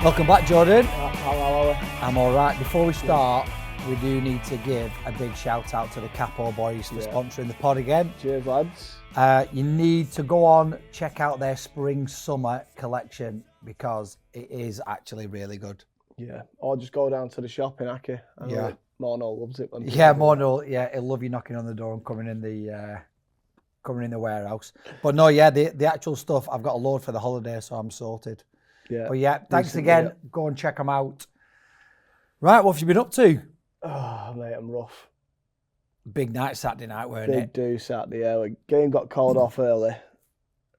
Welcome back, Jordan. How are we? I'm all right. Before we start, we do need to give a big shout out to the Capo boys for sponsoring the pod again. Cheers, lads. You need to go on, check out their spring-summer collection because it is actually really good. Yeah, or just go down to the shop in Aki. Yeah. Morno loves it. Yeah, Morno, he'll love you knocking on the door and coming in the warehouse. But no, yeah, the actual stuff, I've got a load for the holiday, so I'm sorted. Yeah. But yeah, thanks again. Go and check them out. Right, what have you been up to? Oh, mate, I'm rough. Big night Saturday night, weren't Big it? do Saturday, yeah. Like, game got called off early.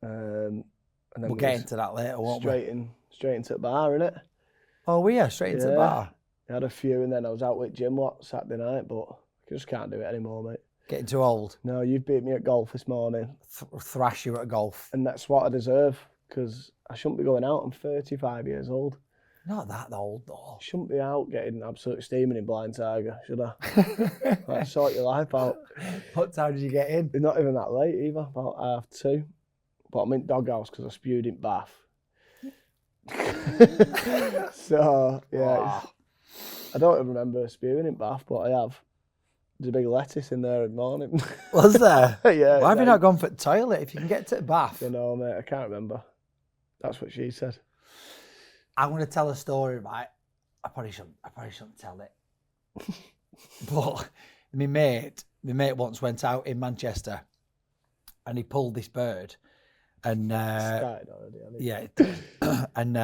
And then We'll get into that later, won't we? Straight into the bar, innit? Oh, we are straight into the bar. I had a few and then I was out with Jim Saturday night, but I just can't do it anymore, mate. Getting too old. No, you've beat me at golf this morning. Thrash you at golf. And that's what I deserve, because I shouldn't be going out. I'm 35 years old. Not that old, though. Shouldn't be out getting absolutely steaming in Blind Tiger, should I? Like, sort your life out. What time did you get in? It's not even that late either, about 2:30. But I'm in doghouse because I spewed in Bath. So, yeah. I don't even remember spewing in Bath, but I have. There's a big lettuce in there in the morning. Was there? Yeah. Why have you not gone for the toilet if you can get to the bath? I know, mate. I can't remember. That's what she said. I'm going to tell a story, right? I probably shouldn't tell it. But my mate once went out in Manchester and he pulled this bird. And Started already, yeah, it did. And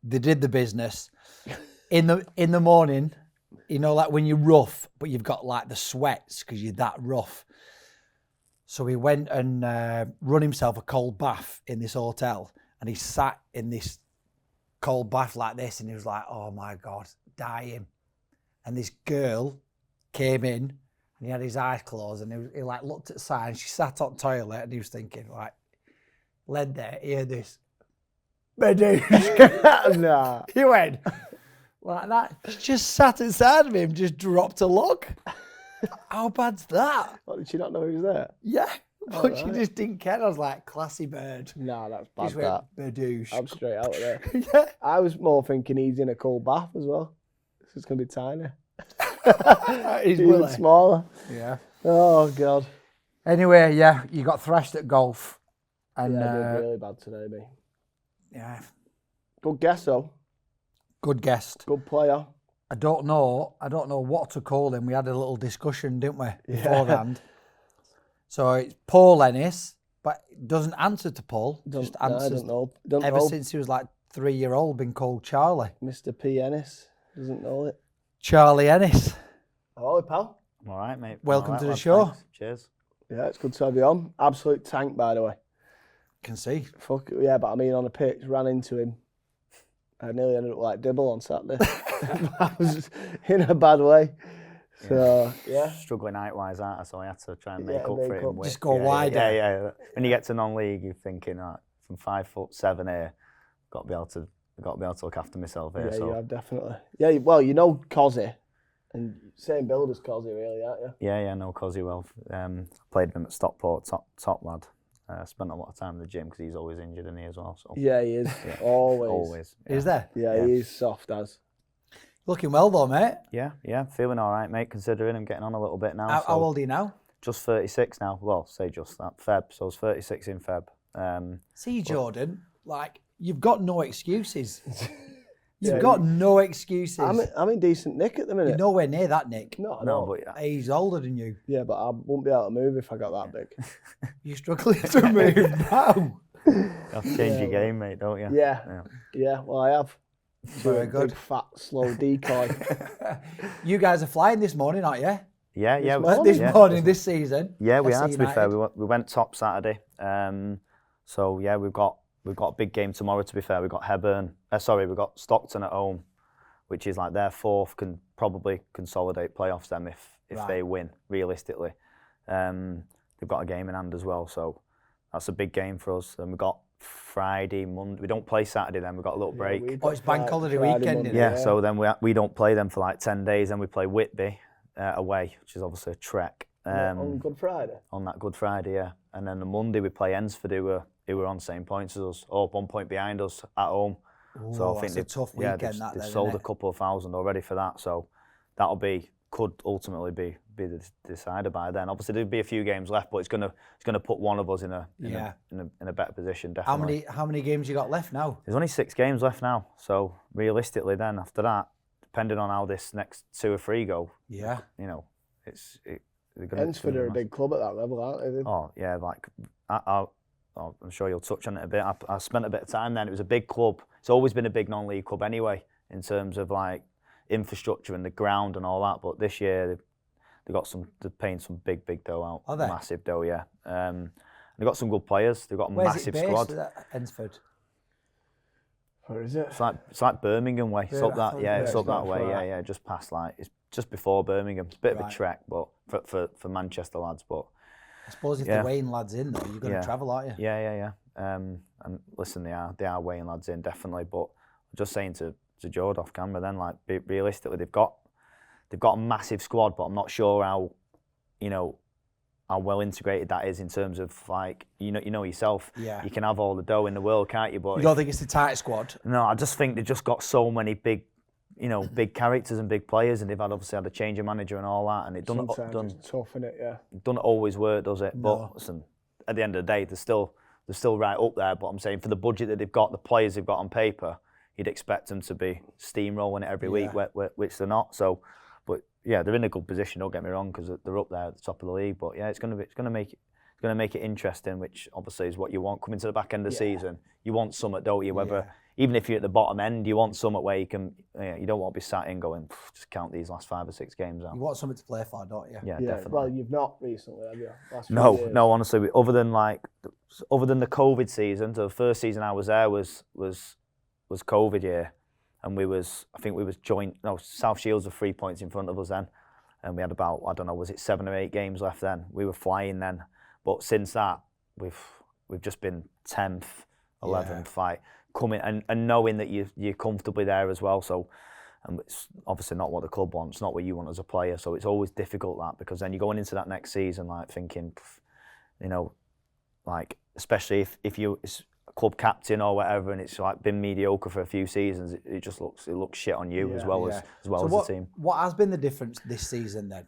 they did the business. In the morning, you know, like when you're rough, but you've got like the sweats because you're that rough. So he went and run himself a cold bath in this hotel, and he sat in this cold bath like this, and he was like, "Oh my God, dying." And this girl came in, and he had his eyes closed, and he like looked at the side, and she sat on the toilet, and he was thinking, like, "Led there, hear this, Badoosh." Nah. He went like that. She just sat inside of him, just dropped a log. How bad's that? What, did she not know he was there? Yeah, but she just didn't care. I was like, classy bird. Nah, that's bad. Just went, Badoosh. I'm straight out of there. Yeah. I was more thinking he's in a cold bath as well. This is going to be tiny. He's Even willy. smaller. Yeah. Oh, God. Anyway, yeah, you got thrashed at golf. And Yeah, I did really bad today, me. yeah, Good guess, though. good guest. Good player. I don't know what to call him. We had a little discussion, didn't we, beforehand? So it's Paul Ennis, but doesn't answer to Paul. Just answers. I don't know. Don't Ever know. since he was like 3-year-old, been called Charlie. Mr. P. Ennis doesn't know it. Charlie Ennis. Hello, pal. I'm all right, mate. Welcome All right, to the lads, show. thanks. Cheers. Yeah, it's good to have you on. Absolute tank, by the way. Can see. Fuck it, yeah, but I mean, on a pitch, ran into him. I nearly ended up like Dibble on Saturday. I was in a bad way. So, yeah. Struggling height-wise, aren't I? So I had to try and make Yeah, up make for it. up. in width. Just go wider. Yeah. When you get to non-league, you're thinking, from 5'7" here, got to be able to look after myself here. Yeah, so you have definitely. Yeah, well, you know Cozzy, and same build as Cozzy, really, aren't you? yeah, no, Cozzy well. Played with him at Stockport, top lad. Spent a lot of time in the gym because he's always injured in here as well. So Yeah, he is. Always. always. Is there? Yeah, he is soft as. Looking well though, mate. Yeah, feeling all right, mate. Considering I'm getting on a little bit now. How old are you now? Just 36 now. Well, say just that. Feb. So I was 36 in Feb. See, Jordan, like, you've got no excuses. You've got no excuses. I'm in decent nick at the minute. You're nowhere near that, Nick. No, but He's older than you. Yeah, but I wouldn't be able to move if I got that big. You're struggling to move now. you have to change your game, mate, don't you? Yeah, well, I have. Very good. Big, fat, slow decoy. You guys are flying this morning, aren't you? Yeah. This morning, this season. Yeah, we are, FC to be fair. United. We went top Saturday. So, yeah, we've got a big game tomorrow, to be fair. We've got we've got Stockton at home, which is like their fourth, can probably consolidate playoffs them if they win, realistically. They've got a game in hand as well, so that's a big game for us. And we've got Friday, Monday. We don't play Saturday then, we've got a little break. It's bank holiday Friday, weekend, Monday, isn't it? Yeah, so then we don't play them for like 10 days, and we play Whitby away, which is obviously a trek. On Good Friday? On that Good Friday, yeah. And then the Monday we play Hednesford, who were on the same points as us, or 1 point behind us at home. So I that's think a tough weekend. They've sold a couple of thousand already for that. So could ultimately be the decider by then. Obviously there'd be a few games left, but it's gonna put one of us in a better position. Definitely. How many games you got left now? There's only 6 games left now. So realistically, then after that, depending on how this next 2 or 3 go, Hednesford are a big club at that level, aren't they? Oh yeah, like I'm sure you'll touch on it a bit. I spent a bit of time then. It was a big club. It's always been a big non-league club anyway, in terms of like infrastructure and the ground and all that. But this year they're paying some big dough out. Are they? Massive dough, yeah. They've got some good players. They've got a Where's massive it based, squad. Hednesford? Where is it? It's like Birmingham way. It's up that, it's up that way. far. Yeah, just past it's just before Birmingham. It's a bit of a trek, but for Manchester lads. But I suppose if the Wayne lads in though, you're going to travel, aren't you? Yeah. And listen, they are weighing lads in definitely. But just saying to Jord off camera, then like realistically, they've got a massive squad, but I'm not sure how well integrated that is in terms of like you know yourself. Yeah. You can have all the dough in the world, can't you? But You don't think it's the tight squad? No, I just think they've just got so many big characters and big players, and they've obviously had a change of manager and all that, and it doesn't it's tough, innit? Yeah. Doesn't always work, does it? No. But listen, at the end of the day, they're still right up there. But I'm saying for the budget that they've got, the players they've got on paper, you'd expect them to be steamrolling it every week, which they're not. So, but yeah, they're in a good position. Don't get me wrong, because they're up there at the top of the league. But yeah, it's going to make it interesting, which obviously is what you want coming to the back end of the season. You want something, don't you? Whether even if you're at the bottom end, you want something where you can. You don't want to be sat in going just count these last 5 or 6 games out. You want something to play for, don't you? Yeah, definitely. Well, you've not recently, have you? Last few No, years. no. Honestly, other than the COVID season, the first season I was there was COVID year, and I think we was joint. No, South Shields were 3 points in front of us then, and we had about, I don't know, was it 7 or 8 games left then? We were flying then, but since that we've just been 10th, 11th, fight coming and knowing that you're comfortably there as well. So. It's obviously not what the club wants, not what you want as a player. So it's always difficult that, because then you're going into that next season like thinking, like especially if you're a club captain or whatever, and it's like been mediocre for a few seasons, it looks shit on you as well as the team. What has been the difference this season then?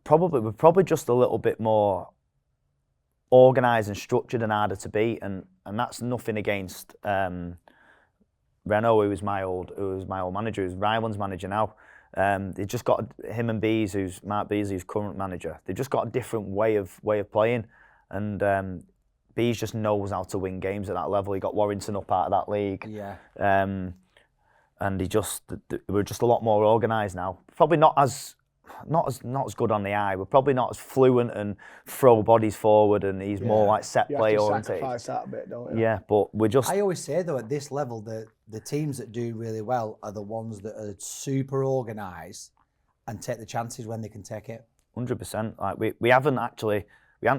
We're probably just a little bit more organised and structured and harder to beat, and that's nothing against. Renault, who was my old manager, who's Ryland's manager now. They just got him and Mark Beasley, who's current manager. They just got a different way of playing, and Bees just knows how to win games at that level. He got Warrington up out of that league. Yeah. And we're just a lot more organised now. Probably not as good on the eye. We're probably not as fluent and throw bodies forward, and he's more like set play oriented. You have to sacrifice that a bit, don't you? Yeah, but we're just. I always say though, at this level, the teams that do really well are the ones that are super organised and take the chances when they can take it. 100%. Like we haven't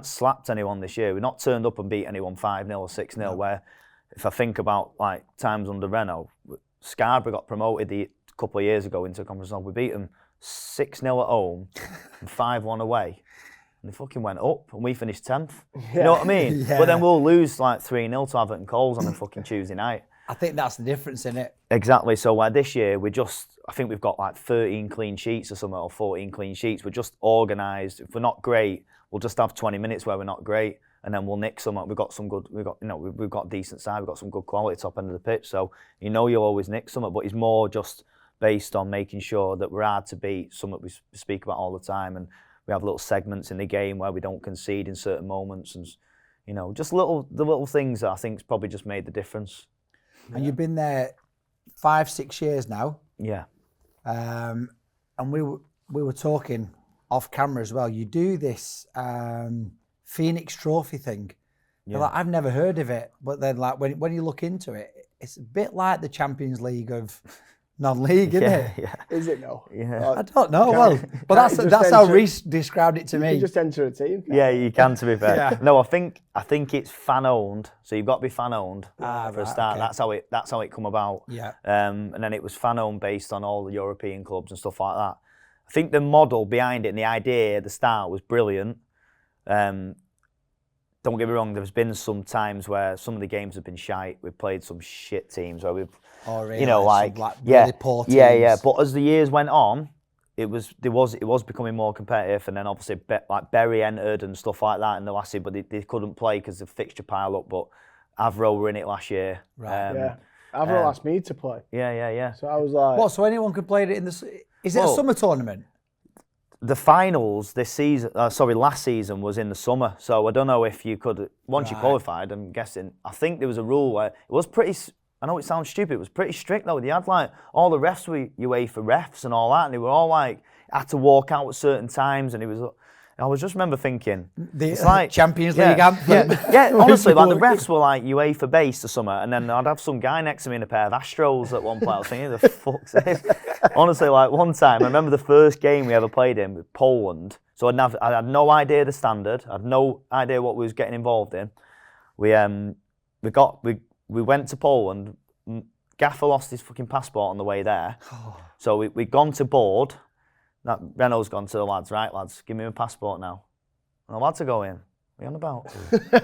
slapped anyone this year. We've not turned up and beat anyone 5-0 or 6-0. No. Where, if I think about like times under Renault, Scarborough got promoted a couple of years ago into a conference. We beat them 6-0 at home and 5-1 away. And they fucking went up, and we finished 10th. Yeah. You know what I mean? Yeah. But then we'll lose like 3-0 to Everton Coles on a fucking Tuesday night. I think that's the difference in it. Exactly. So this year I think we've got like 13 clean sheets or something, or 14 clean sheets. We're just organised. If we're not great, we'll just have 20 minutes where we're not great, and then we'll nick some. We've got decent side. We've got some good quality top end of the pitch. So you'll always nick some. But it's more just based on making sure that we're hard to beat. Something we speak about all the time, and we have little segments in the game where we don't concede in certain moments, and just the little things that I think's probably just made the difference. And you've been there 5-6 years now. Yeah. And we were talking off camera as well. You do this Fenix Trophy thing. Yeah. Like, I've never heard of it, but then like when you look into it, it's a bit like the Champions League of non-league, isn't it? Yeah. Is it though? Yeah. I don't know. Well, but that's how Reece described it to me. You can just enter a team. Yeah, you can, to be fair. Yeah. No, I think it's fan owned, so you've got to be fan owned for a start. Okay. That's how it come about. Yeah. And then it was fan owned based on all the European clubs and stuff like that. I think the model behind it and the idea at the start was brilliant. don't get me wrong, there's been some times where some of the games have been shite. We've played some shit teams where we've, Really? you know, like really poor teams. Yeah. But as the years went on, it was becoming more competitive, and then obviously like Bury entered and stuff like that in the last year, but they couldn't play because the fixture pile up. But Avro were in it last year. Right. Avro asked me to play. Yeah. So I was like, What? So anyone could play it in the? Is it a summer tournament? The finals this season, last season was in the summer. So I don't know if you could, once you qualified, I'm guessing, I think there was a rule where it was pretty, I know it sounds stupid, it was pretty strict though. They had like, all the refs were UEFA refs and all that, and they were all like, had to walk out at certain times, and I was just remember thinking, it's like Champions League anthem. Yeah, honestly, like the refs were like UEFA based or something, and then I'd have some guy next to me in a pair of Astros at one point. I was thinking, the fuck's this? Honestly, like one time, I remember the first game we ever played in with Poland. So I had no idea the standard. I had no idea what we was getting involved in. We went to Poland. Gaffer lost his fucking passport on the way there. So we'd gone to board. That Renault's gone to the lads, right, lads, give me my passport now. And the lads are going, what are you on about?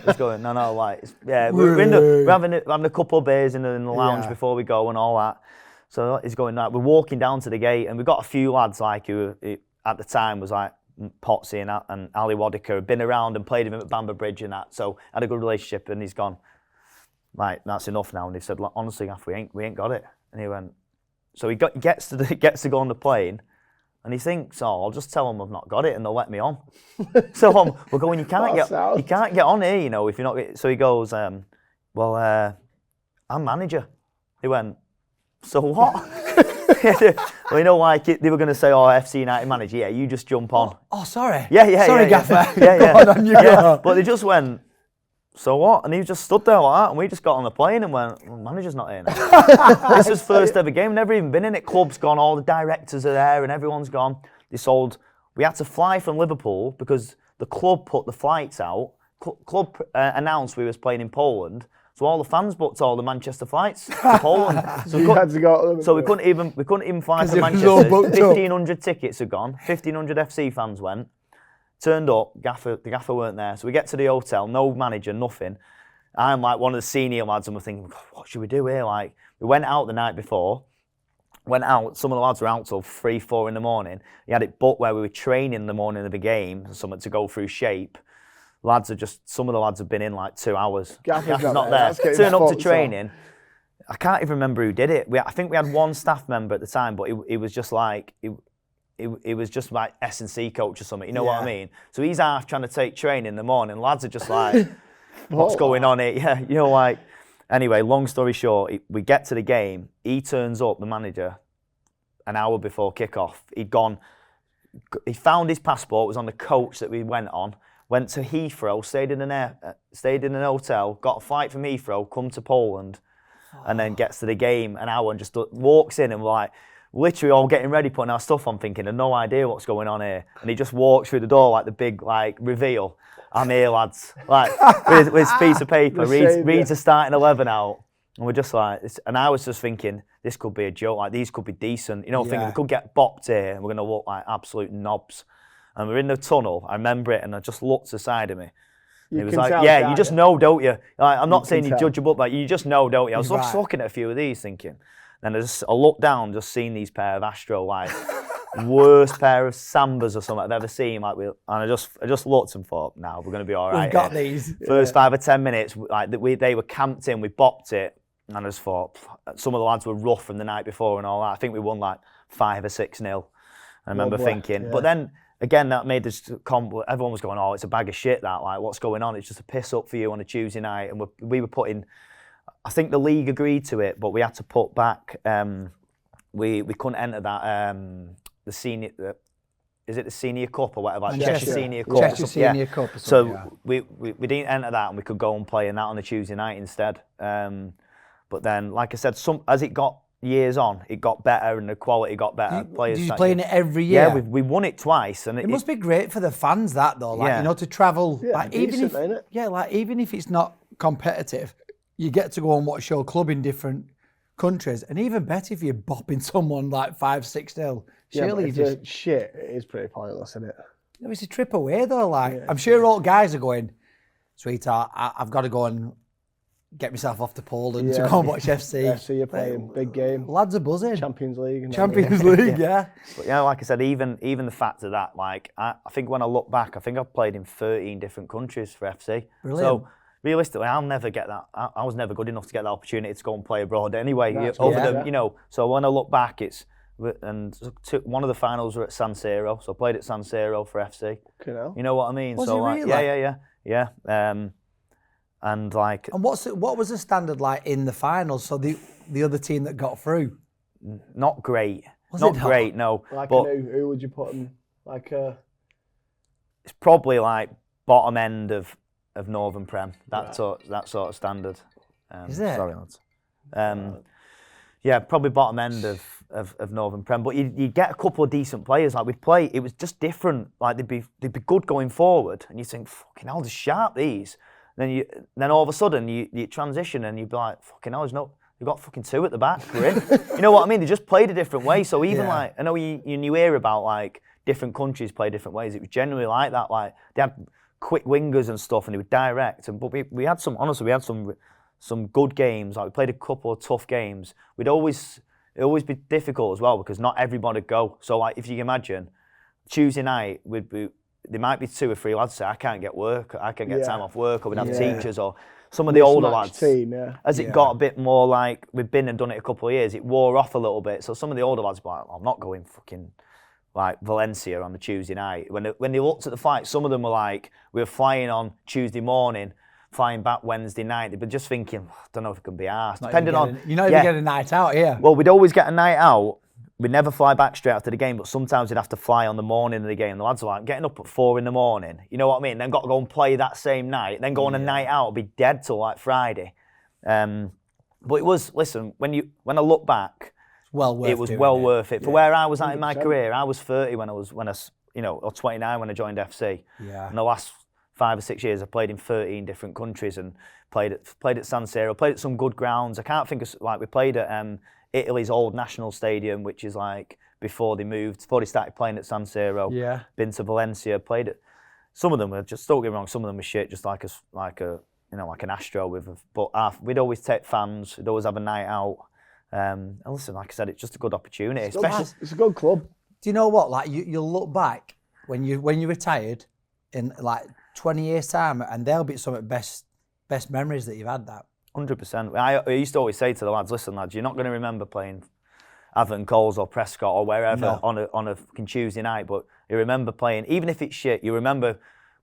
He's going, no, like, we're having a couple of beers in the lounge before we go and all that. So he's going, we're walking down to the gate, and we've got a few lads like who at the time was like Potsy and Ali Waddicker, had been around and played with him at Bamber Bridge and that, so had a good relationship, and he's gone, right, that's enough now. And he said, honestly, Gaff, we ain't got it. And he went, so he gets to go on the plane. And he thinks, I'll just tell them I've not got it and they'll let me on. So we're going, you can't get on here, you know, if you're not. So he goes, I'm manager. He went, so what? Well, you know, like they were going to say, FC United manager. Yeah, you just jump on. Oh, sorry. Yeah. Sorry, Gaffer. Yeah. Go on, you go. But they just went, so what? And he just stood there like that, and we just got on the plane and went, well, manager's not here now. This is first ever game, never even been in it. Club's gone, all the directors are there, and everyone's gone. We had to fly from Liverpool because the club put the flights out. Club announced we was playing in Poland, so all the fans booked all the Manchester flights to Poland. So we couldn't even fly to Manchester. 1,500 tickets had gone. 1,500 FC fans went. Turned up, the gaffer weren't there. So we get to the hotel, no manager, nothing. I'm like one of the senior lads, and we're thinking, what should we do here? Like, we went out the night before, some of the lads were out till 3, 4 in the morning. We had it booked where we were training in the morning of the game, something to go through shape. Some of the lads have been in like 2 hours. Gaffer's not there. Turn up to training. I can't even remember who did it. I think we had one staff member at the time, but it was just like, it was just like S&C coach or something, you know what I mean? So he's half trying to take training in the morning. Lads are just like, what's going on here? Yeah, you know, like, anyway, long story short, we get to the game. He turns up, the manager, an hour before kickoff. He found his passport, was on the coach that we went on, went to Heathrow, stayed in an hotel, got a flight from Heathrow, come to Poland, and then gets to the game an hour and just walks in, and we're like, literally all getting ready, putting our stuff on, thinking, I've no idea what's going on here. And he just walks through the door like the big reveal. I'm here, lads. Like with his piece of paper, reads the starting 11 out. And we're just like, and I was just thinking, this could be a joke. Like these could be decent. You know, thinking we could get bopped here, and we're going to look like absolute knobs. And we're in the tunnel. I remember it, and I just looked to the side of me. He was like, you just know, don't you? Like, I'm not saying you judge them up, but you just know, don't you? I was just looking at a few of these, thinking. And I looked down, just seen these pair of Astro, like worst pair of Sambas or something I've ever seen. Like, and I just looked and thought, no, we're going to be all right. We've got these. First 5 or 10 minutes, like they were camped in, we bopped it, and I just thought some of the lads were rough from the night before and all that. I think we won like 5 or 6-0. I remember thinking, but then again, that made this everyone was going, oh, it's a bag of shit. That like, what's going on? It's just a piss up for you on a Tuesday night, and we were putting. I think the league agreed to it, but we had to put back. We couldn't enter that the senior. Is it the Senior Cup or whatever? Like Cheshire Senior Cup. Cheshire Senior Cup. Or something, so we didn't enter that, and we could go and play in that on a Tuesday night instead. But then, like I said, as it got years on, it got better and the quality got better. Did you play in it every year? Yeah, we won it twice, and it must be great for the fans that though. Like you know, to travel. Like even if it's not competitive. You get to go and watch your club in different countries, and even better if you're bopping someone like 5-6-0. Surely it's shit. It is pretty pointless, isn't it? No, it's a trip away though. Like I'm sure all guys are going. sweetheart, I've got to go and get myself off to Poland to Yeah. go and watch FC. Yeah, so you're playing big game. Lads are buzzing. Champions League. And Champions League, yeah. But yeah, like I said, even the fact of that, like I think when I look back, I think I've played in 13 different countries for FC. Brilliant. So realistically, I'll never get that. I was never good enough to get the opportunity to go and play abroad anyway. That's Over right, the, yeah. you know. So when I look back, one of the finals were at San Siro. So I played at San Siro for FC. You know what I mean? Was so it like, really? yeah. And like, And what was the standard like in the finals? So the other team that got through? not great. Was Not it great, no. Like but who would you put them? Like it's probably like bottom end of Northern Prem. That sort of standard. Is it? Sorry, lads. Yeah, probably bottom end of Northern Prem. But you'd get a couple of decent players. Like we'd play, it was just different. Like they'd be good going forward, and you think, fucking hell, they're sharp these. Then all of a sudden you transition and you'd be like, fucking hell, you've got fucking two at the back. We're in. You know what I mean? They just played a different way. So even like, I know you hear about like different countries play different ways. It was generally like that. Like they had quick wingers and stuff, and they were direct. But we had some good games. Like we played a couple of tough games. It'd always be difficult as well because not everybody would go. So like if you can imagine, Tuesday night there might be 2 or 3 lads say I can't get work, I can't get time off work, or we'd have teachers or some of the older lads. Team, As it got a bit more like we've been and done it a couple of years, it wore off a little bit. So some of the older lads were like, I'm not going fucking like Valencia on the Tuesday night. When they looked at the flight, some of them were like, we were flying on Tuesday morning, flying back Wednesday night. They'd be just thinking, I don't know if it can be arsed. Depending on you're not even getting a night out here. Well, we'd always get a night out. We'd never fly back straight after the game, but sometimes we'd have to fly on the morning of the game. The lads were like, getting up at 4 a.m, you know what I mean? Then got to go and play that same night, then go on a night out, be dead till like Friday. But it was, listen, when I look back, it was well worth it. For where I was at in my career, I was 30 or 29 when I joined FC. Yeah. In the last 5 or 6 years, I played in 13 different countries and played at San Siro, played at some good grounds. I can't think of, like, we played at Italy's old national stadium, which is like before they started playing at San Siro. Yeah. Been to Valencia, played at, some of them were just, don't get me wrong, some of them were shit, just like an Astro but we'd always take fans, we'd always have a night out. And listen, like I said, it's just a good opportunity. It's a good club. Do you know what? Like you'll look back when you retired in like 20 years time, and they'll be some of the best memories that you've had. That 100%. I used to always say to the lads, listen, lads, you're not going to remember playing Avon Coles or Prescott or wherever on a fucking Tuesday night, but you remember playing, even if it's shit, you remember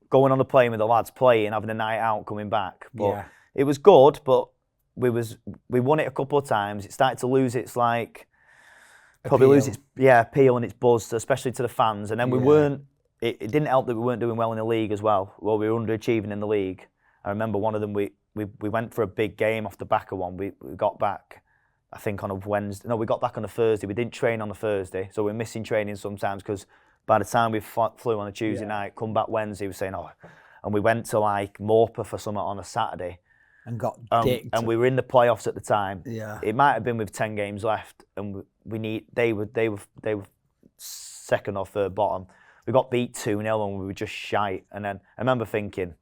going on a plane with the lads, playing, having a night out, coming back. But it was good, but we won it a couple of times. It started to lose its appeal and its buzz, especially to the fans. And then we weren't. It didn't help that we weren't doing well in the league as well. Well, we were underachieving in the league. I remember one of them. We went for a big game off the back of one. We got back, I think on a Wednesday. No, we got back on a Thursday. We didn't train on a Thursday, so we were missing training sometimes because by the time we flew on a Tuesday night, come back Wednesday, we were saying, and we went to like Morpeth for something on a Saturday. And got dicked. And we were in the playoffs at the time. Yeah. It might have been with 10 games left, and they were second or third bottom. We got beat 2-0 and we were just shite. And then I remember thinking,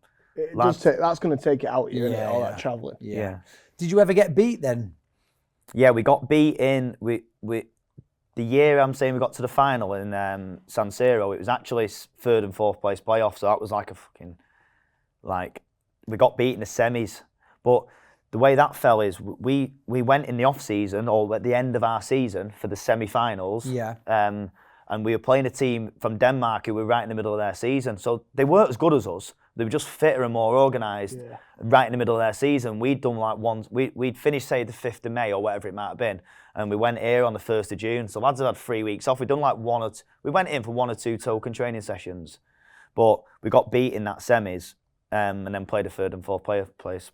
that's going to take it out of you, all that travelling. Yeah. Did you ever get beat then? Yeah, we got beat in. The year I'm saying we got to the final in San Siro, it was actually 3rd and 4th place playoff. So that was like a fucking, like, we got beat in the semis. But the way that fell is we went in the off season or at the end of our season for the semi-finals. Yeah. And we were playing a team from Denmark who were right in the middle of their season. So they weren't as good as us. They were just fitter and more organised. Yeah. Right in the middle of their season, we'd done like we'd finished say the 5th of May or whatever it might have been, and we went here on the 1st of June. So lads have had 3 weeks off. We'd done like we went in for 1 or 2 token training sessions, but we got beat in that semis. And then played a 3rd and 4th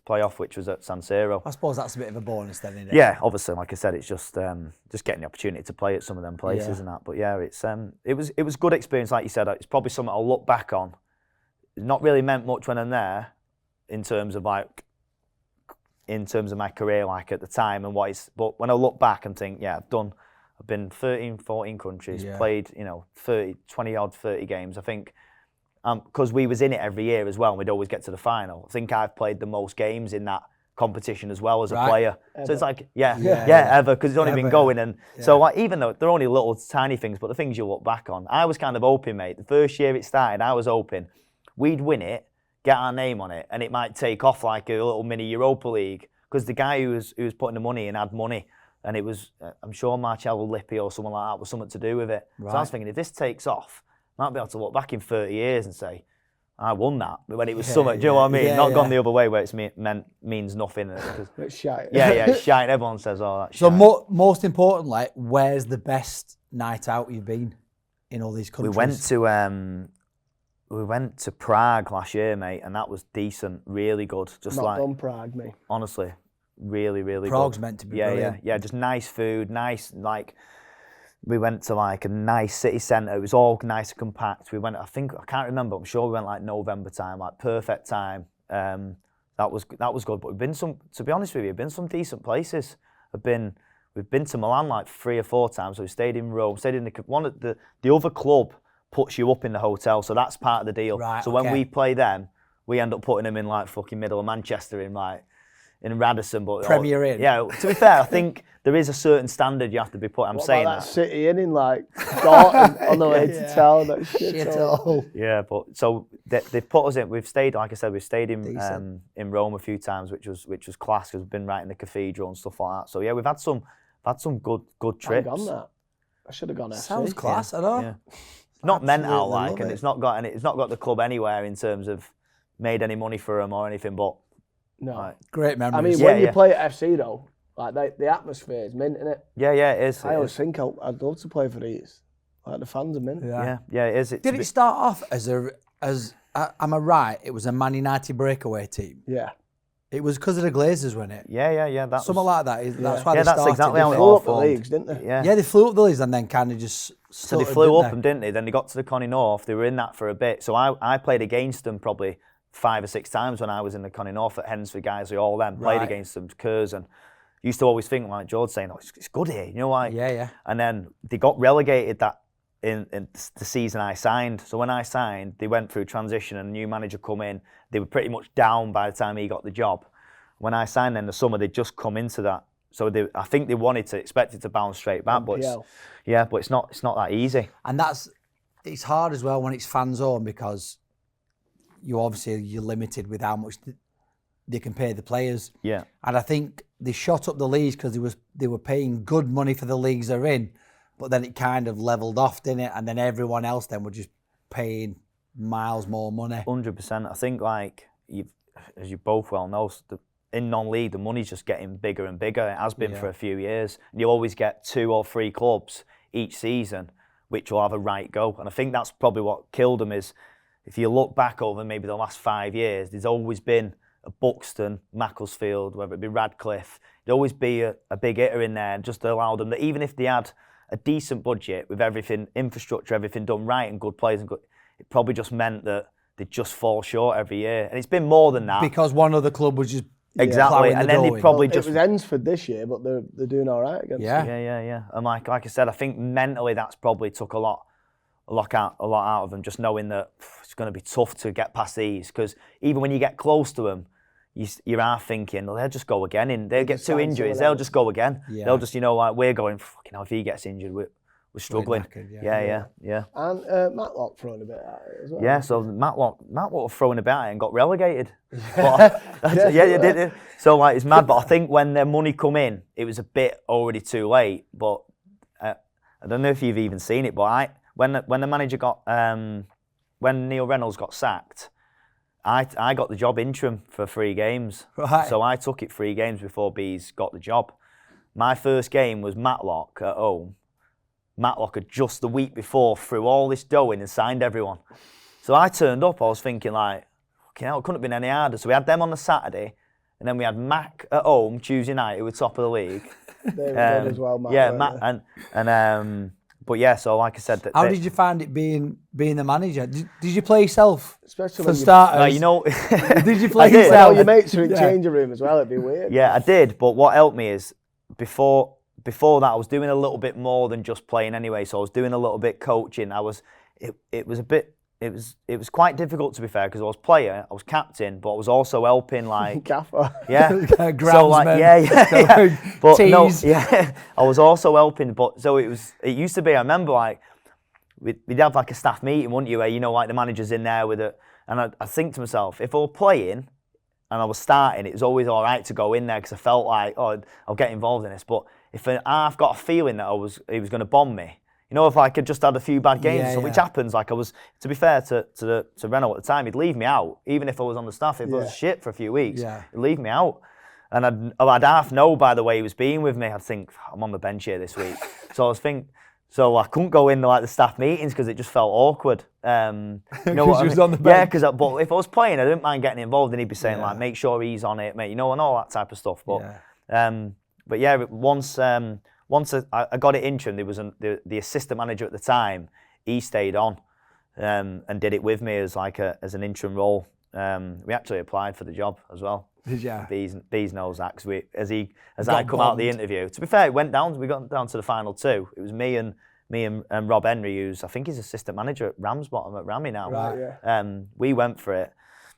playoff, which was at San Siro. I suppose that's a bit of a bonus then, isn't it? Yeah, obviously, like I said, it's just getting the opportunity to play at some of them places and that. But yeah, it was good experience, like you said. It's probably something I'll look back on. It's not really meant much when I'm there, in terms of my career, like at the time and but when I look back and think, I've been 13, 14 countries, played 30 games. I think because we was in it every year as well, and we'd always get to the final. I think I've played the most games in that competition as well as a player. Ever. So it's like, ever, because it's only been going. And so like, even though they're only little tiny things, but the things you look back on, I was kind of hoping, mate, the first year it started, I was hoping we'd win it, get our name on it, and it might take off like a little mini Europa League, because the guy who was putting the money in had money, and it was, I'm sure Marcello Lippi or someone like that was something to do with it. So I was thinking, if this takes off, I might be able to look back in 30 years and say, I won that, but when it was something, do you know what I mean? Not gone the other way where it's means nothing. It's shite. It's shite. Everyone says, oh, that's So shite. most importantly, where's the best night out you've been in all these countries? We went to Prague last year, mate, and that was decent, really good. Just Not done Prague, mate. Honestly, really, really Prague's good. meant to be brilliant. Yeah, just nice food, nice, like, we went to like a nice city centre. It was all nice and compact. We went, I can't remember, I'm sure we went like November time, like perfect time. That was good. But to be honest with you, we've been some decent places. We've been to Milan like 3 or 4 times. So we stayed in Rome, stayed in the other club puts you up in the hotel, so that's part of the deal. Right, so when we play them, we end up putting them in like fucking middle of Manchester in Radisson, but Premier Inn. Yeah, to be fair, I think there is a certain standard you have to be put. I'm saying that City Inn in like Dortmund on the way to town. That shit all. Yeah, but so they put us in. We've stayed, like I said, we've stayed in Rome a few times, which was class, because we've been right in the cathedral and stuff like that. So yeah, we've had some good trips. I've gone that. I should have gone. Sounds class, I know. Yeah. Not meant out Absolutely like, love and it. it's not got the club anywhere in terms of made any money for them or anything, but. No. Like, Great memories. I mean, when you play at FC though, like the atmosphere is mint, innit? Yeah, it is. I always think I'd love to play for these. Like the fans are mint. Yeah, it is. Did it start off as am I right? It was a Man United breakaway team. Yeah. It was because of the Glazers, wasn't it? Yeah. Something like that. That's why they that's started. exactly how They it flew all up the formed. leagues, didn't they? Yeah, they flew up the leagues and then kind of just. So they flew up them, didn't they? Then they got to the Connie North. They were in that for a bit. So I played against them probably 5 or 6 times when I was in the Connie North at Hednesford, Guiseley, all them. Played against them, Curzon. Used to always think, like George saying, oh, it's good here, you know why? Yeah. And then they got relegated that in the season I signed. So when I signed, they went through transition and a new manager come in. They were pretty much down by the time he got the job. When I signed in the summer, they'd just come into that. So I think they expected to bounce straight back, but it's not that easy. And it's hard as well when it's fans owned, because you're limited with how much they can pay the players. Yeah. And I think they shot up the leagues because they were paying good money for the leagues they're in, but then it kind of levelled off, didn't it? And then everyone else then were just paying miles more money. 100%. I think, like as you both well know, in non-league, the money's just getting bigger and bigger. It has been for a few years. And you'll always get 2 or 3 clubs each season which will have a right go. And I think that's probably what killed them is, if you look back over maybe the last 5 years, there's always been a Buxton, Macclesfield, whether it be Radcliffe, there'd always be a big hitter in there, and just allow them that even if they had a decent budget with everything, infrastructure, everything done right and good players, it probably just meant that they'd just fall short every year. And it's been more than that. Because one other club was just exactly, and then they probably just. It was Hednesford this year, but they're doing all right against. Yeah. And like I said, I think mentally that's probably took a lot out of them, just knowing that it's going to be tough to get past these. Because even when you get close to them, you are thinking, well, they'll just go again. And they'll get 2 injuries, they'll just go again. Yeah. They'll just, like we're going, fucking hell, if he gets injured, we're struggling. Knackered, yeah. And Matlock throwing a bit at it as well. Yeah, so Matlock was throwing a bit at it and got relegated. They did. So it's mad. But I think when their money come in, it was a bit already too late. But I don't know if you've even seen it. But when the manager when Neil Reynolds got sacked, I got the job interim for 3 games. Right. So I took it 3 games before Bees got the job. My first game was Matlock at home. Matlock had just the week before threw all this dough in and signed everyone. So I turned up, I was thinking it couldn't have been any harder. So we had them on the Saturday, and then we had Mac at home Tuesday night, who were top of the league. They were good as well, Mac. Yeah, Matt, but yeah, so like I said... How did you find it being the manager? Did you play yourself? Especially for starters? Did you play yourself? Well, your mates are in changing room as well, it'd be weird. Yeah, I did, but what helped me is, before that, I was doing a little bit more than just playing anyway. So I was doing a little bit coaching. It was a bit it was quite difficult, to be fair, because I was player, I was captain, but I was also helping, like, Gaffer. yeah, so like, yeah. But no, yeah, I was also helping, but so it used to be. I remember, like, we'd have like a staff meeting, wouldn't you? Where, you know, like the manager's in there with it, and I think to myself, if I were playing and I was starting, it was always all right to go in there because I felt like, oh, I'll get involved in this. But if I've got a feeling that he was going to bomb me. You know, if I could just had a few bad games, which happens, like I was, to be fair to Renault at the time, he'd leave me out, even if I was on the staff. If I was shit for a few weeks, he'd leave me out. And I'd half know by the way he was being with me, I'd think, I'm on the bench here this week. So so I couldn't go in like the staff meetings because it just felt awkward. You know what I mean? On the bench. Yeah, but if I was playing, I didn't mind getting involved, and he'd be saying like, make sure he's on it, mate, you know, and all that type of stuff. But yeah, once I got it interim, there was the assistant manager at the time. He stayed on and did it with me as an interim role. We actually applied for the job as well. Did you? Bees knows that because I come out of the interview. To be fair, we got down to the final two. It was me and Rob Henry, who's I think he's assistant manager at Ramsbottom at Rammy now. Right, yeah. We went for it,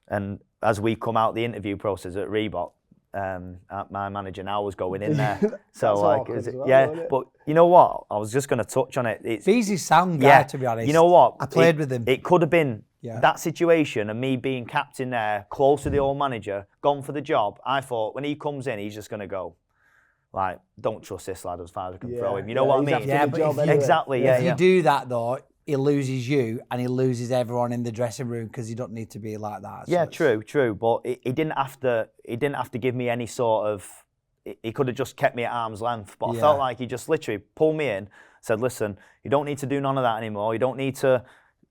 and as we come out the interview process at Reebok. My manager now was going in there, so like, But you know what? I was just going to touch on it. He's his sound guy, to be honest. You know what? I played with him. It could have been that situation, and me being captain there, close to the old manager, gone for the job. I thought when he comes in, he's just going to go, like, don't trust this lad as far as I can throw him. You know what I mean? Yeah, but exactly. Yeah. If you do that though, he loses you and he loses everyone in the dressing room because you don't need to be like that. Yeah, true. But he didn't have to give me any sort of. He could have just kept me at arm's length. But I felt like he just literally pulled me in, said, "Listen, you don't need to do none of that anymore. You don't need to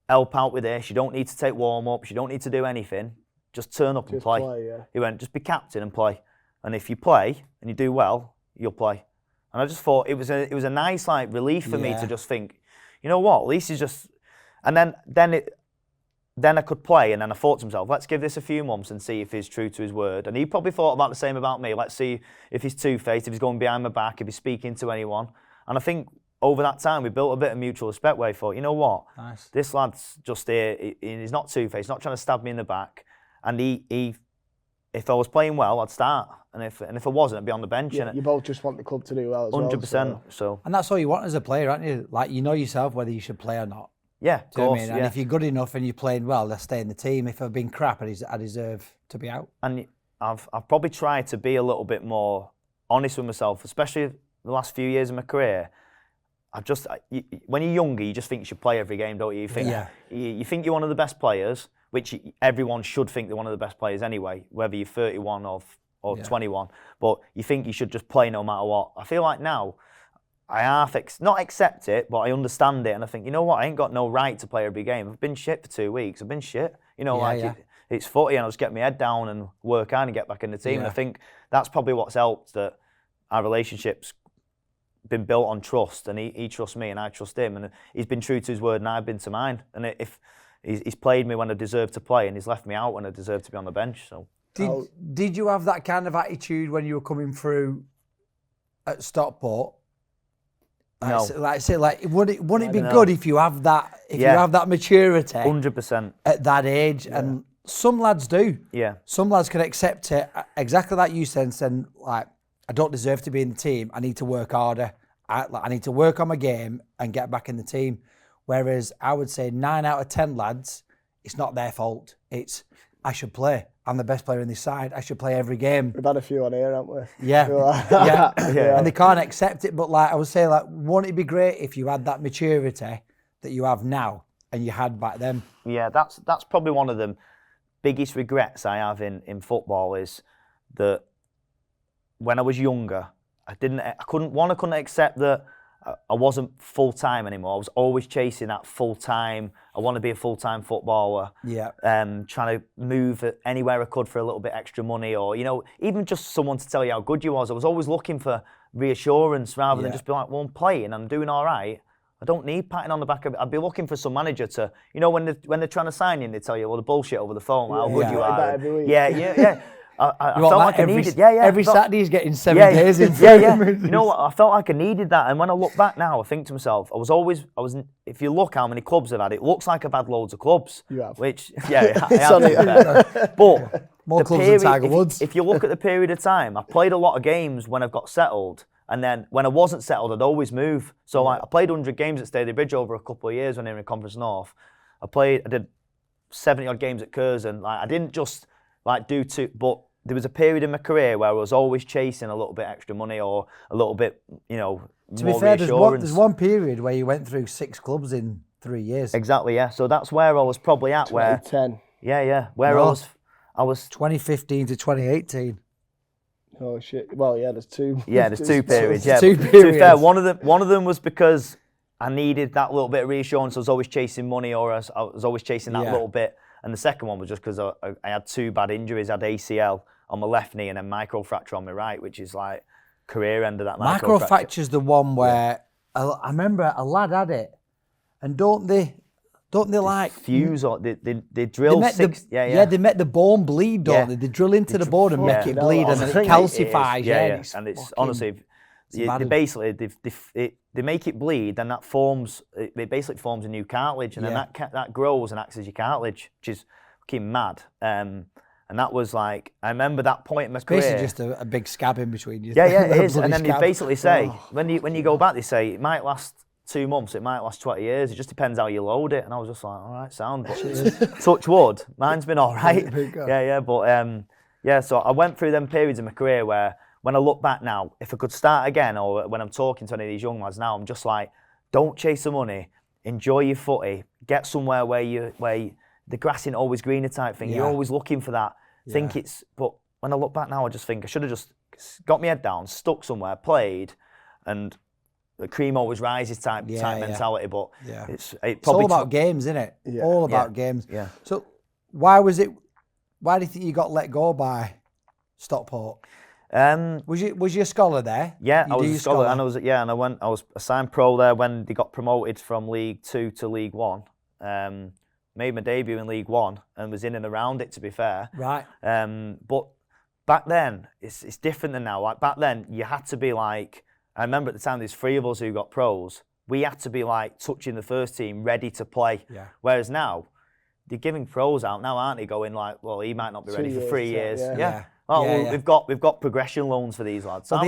help out with this. You don't need to take warm ups. You don't need to do anything. Just turn up and play." He went, "Just be captain and play. And if you play and you do well, you'll play." And I just thought it was a nice like relief for me to just think, you know what? At least he's just, and then I could play, and then I thought to myself, let's give this a few months and see if he's true to his word. And he probably thought about the same about me. Let's see if he's two-faced, if he's going behind my back, if he's speaking to anyone. And I think over that time we built a bit of mutual respect where he thought, you know what? Nice. This lad's just here. He's not two-faced, not trying to stab me in the back. And if I was playing well, I'd start. And if I wasn't, I'd be on the bench. Yeah, you both just want the club to do well as 100%. So. And that's all you want as a player, aren't you? Like, you know yourself whether you should play or not. Yeah, of course. And if you're good enough and you're playing well, they'll stay in the team. If I've been crap, I deserve to be out. And I've probably tried to be a little bit more honest with myself, especially the last few years of my career. When you're younger, you just think you should play every game, don't you? You think, you think you're one of the best players, which everyone should think they're one of the best players anyway, whether you're 31 or 21. But you think you should just play no matter what. I feel like now, I not accept it, but I understand it, and I think, you know what, I ain't got no right to play every game. I've been shit for 2 weeks. I've been shit. You know, it's footy, and I'll just get my head down and work hard and get back in the team. Yeah. And I think that's probably what's helped, that our relationship's been built on trust, and he trusts me and I trust him, and he's been true to his word and I've been to mine. And if he's played me when I deserved to play, and he's left me out when I deserved to be on the bench. So did you have that kind of attitude when you were coming through at Stockport? No. Wouldn't it be good if you have that? If you have that maturity, 100% at that age, and some lads do. Yeah. Some lads can accept it exactly like you sense, and like, I don't deserve to be in the team. I need to work harder. I need to work on my game and get back in the team. Whereas I would say 9 out of 10 lads, it's not their fault. It's, I should play. I'm the best player in this side. I should play every game. We've had a few on here, haven't we? Yeah. And they can't accept it. But like I would say, like, wouldn't it be great if you had that maturity that you have now and you had back then? Yeah, that's probably one of the biggest regrets I have in football, is that when I was younger, I couldn't accept that I wasn't full-time anymore. I was always chasing that full-time. I want to be a full-time footballer. Yeah. Trying to move anywhere I could for a little bit extra money, or, you know, even just someone to tell you how good you was. I was always looking for reassurance rather than just be like, well, I'm playing, I'm doing all right. I don't need patting on the back of it. I'd be looking for some manager to, you know, when they're trying to sign you, they tell you all the bullshit over the phone, how good you are. Every week. Yeah. I You want felt that like I every, needed. every Saturday he's getting 7 days in. You know what? I felt like I needed that, and when I look back now, I think to myself, I was. If you look how many clubs I've had, it looks like I've had loads of clubs. You have. Which, I have. But More the clubs period, than Tiger Woods. If you look at the period of time, I played a lot of games when I've got settled, and then when I wasn't settled, I'd always move. So like, I played 100 games at Stalybridge over a couple of years when they were in Conference North. I did 70 odd games at Curzon. Like, I didn't just like do two, but there was a period in my career where I was always chasing a little bit extra money or a little bit, more To be fair, reassurance. there's one period where you went through 6 clubs in 3 years. Exactly, yeah. So that's where I was probably at. 2010. Where No. I was 2015 to 2018. Oh shit! Well, yeah, there's two. Yeah, there's two periods. Yeah, Two but to be fair, periods. one of them was because I needed that little bit of reassurance. I was always chasing money, or I was always chasing that little bit. And the second one was just because I had 2 bad injuries. I had ACL on my left knee and then microfracture on my right, which is like career end of that microfracture. Microfracture's the one where I remember a lad had it, and don't they like fuse or they drill six. They make the bone bleed, don't Yeah. they? They drill into the bone and make it bleed, and then it calcifies. And it's honestly, they basically they make it bleed, and that forms. It basically forms a new cartilage, and then that grows and acts as your cartilage, which is fucking mad. And that was like, I remember that point in my career. Basically, just a big scab in between you. Yeah, it is. And then scab. they basically say when you go back, they say it might last 2 months, it might last 20 years. It just depends how you load it. And I was just like, all right, sound. But touch wood. Mine's been all right. But so I went through them periods in my career where when I look back now, if I could start again, or when I'm talking to any of these young lads now, I'm just like, don't chase the money, enjoy your footy, get somewhere where the grass ain't always greener type thing. You're always looking for that. But when I look back now, I just think I should have just got my head down, stuck somewhere, played, and the cream always rises type mentality. But it's all about games, isn't it? Yeah. All about games. Yeah. So why do you think you got let go by Stockport? Was you a scholar there? Yeah, I was a scholar, and I was assigned pro there when they got promoted from League 2 to League 1. Made my debut in League 1 and was in and around it, to be fair. Right. But back then, it's different than now. Like back then, you had to be like, I remember at the time there's 3 of us who got pros. We had to be like touching the first team, ready to play. Yeah. Whereas now, they're giving pros out now, aren't they? Going like, well, he might not be ready for 3 years. We've got progression loans for these lads. So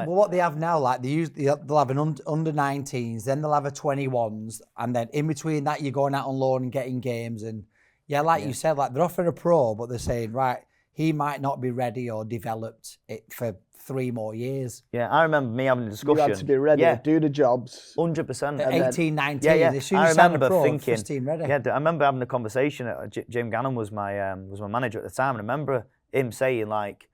what they have now, like they'll have an under 19s, then they'll have a 21s, and then in between that you're going out on loan and getting games. And you said, like they're offering a pro, but they're saying, right, he might not be ready or developed it for 3 more years. Yeah, I remember me having a discussion. You had to be ready, do the jobs. 100%. At 18, 19, as soon as I you sign a remember pro, thinking, first team ready. Yeah, I remember having a conversation. Jim Gannon was my manager at the time, and I remember him saying like,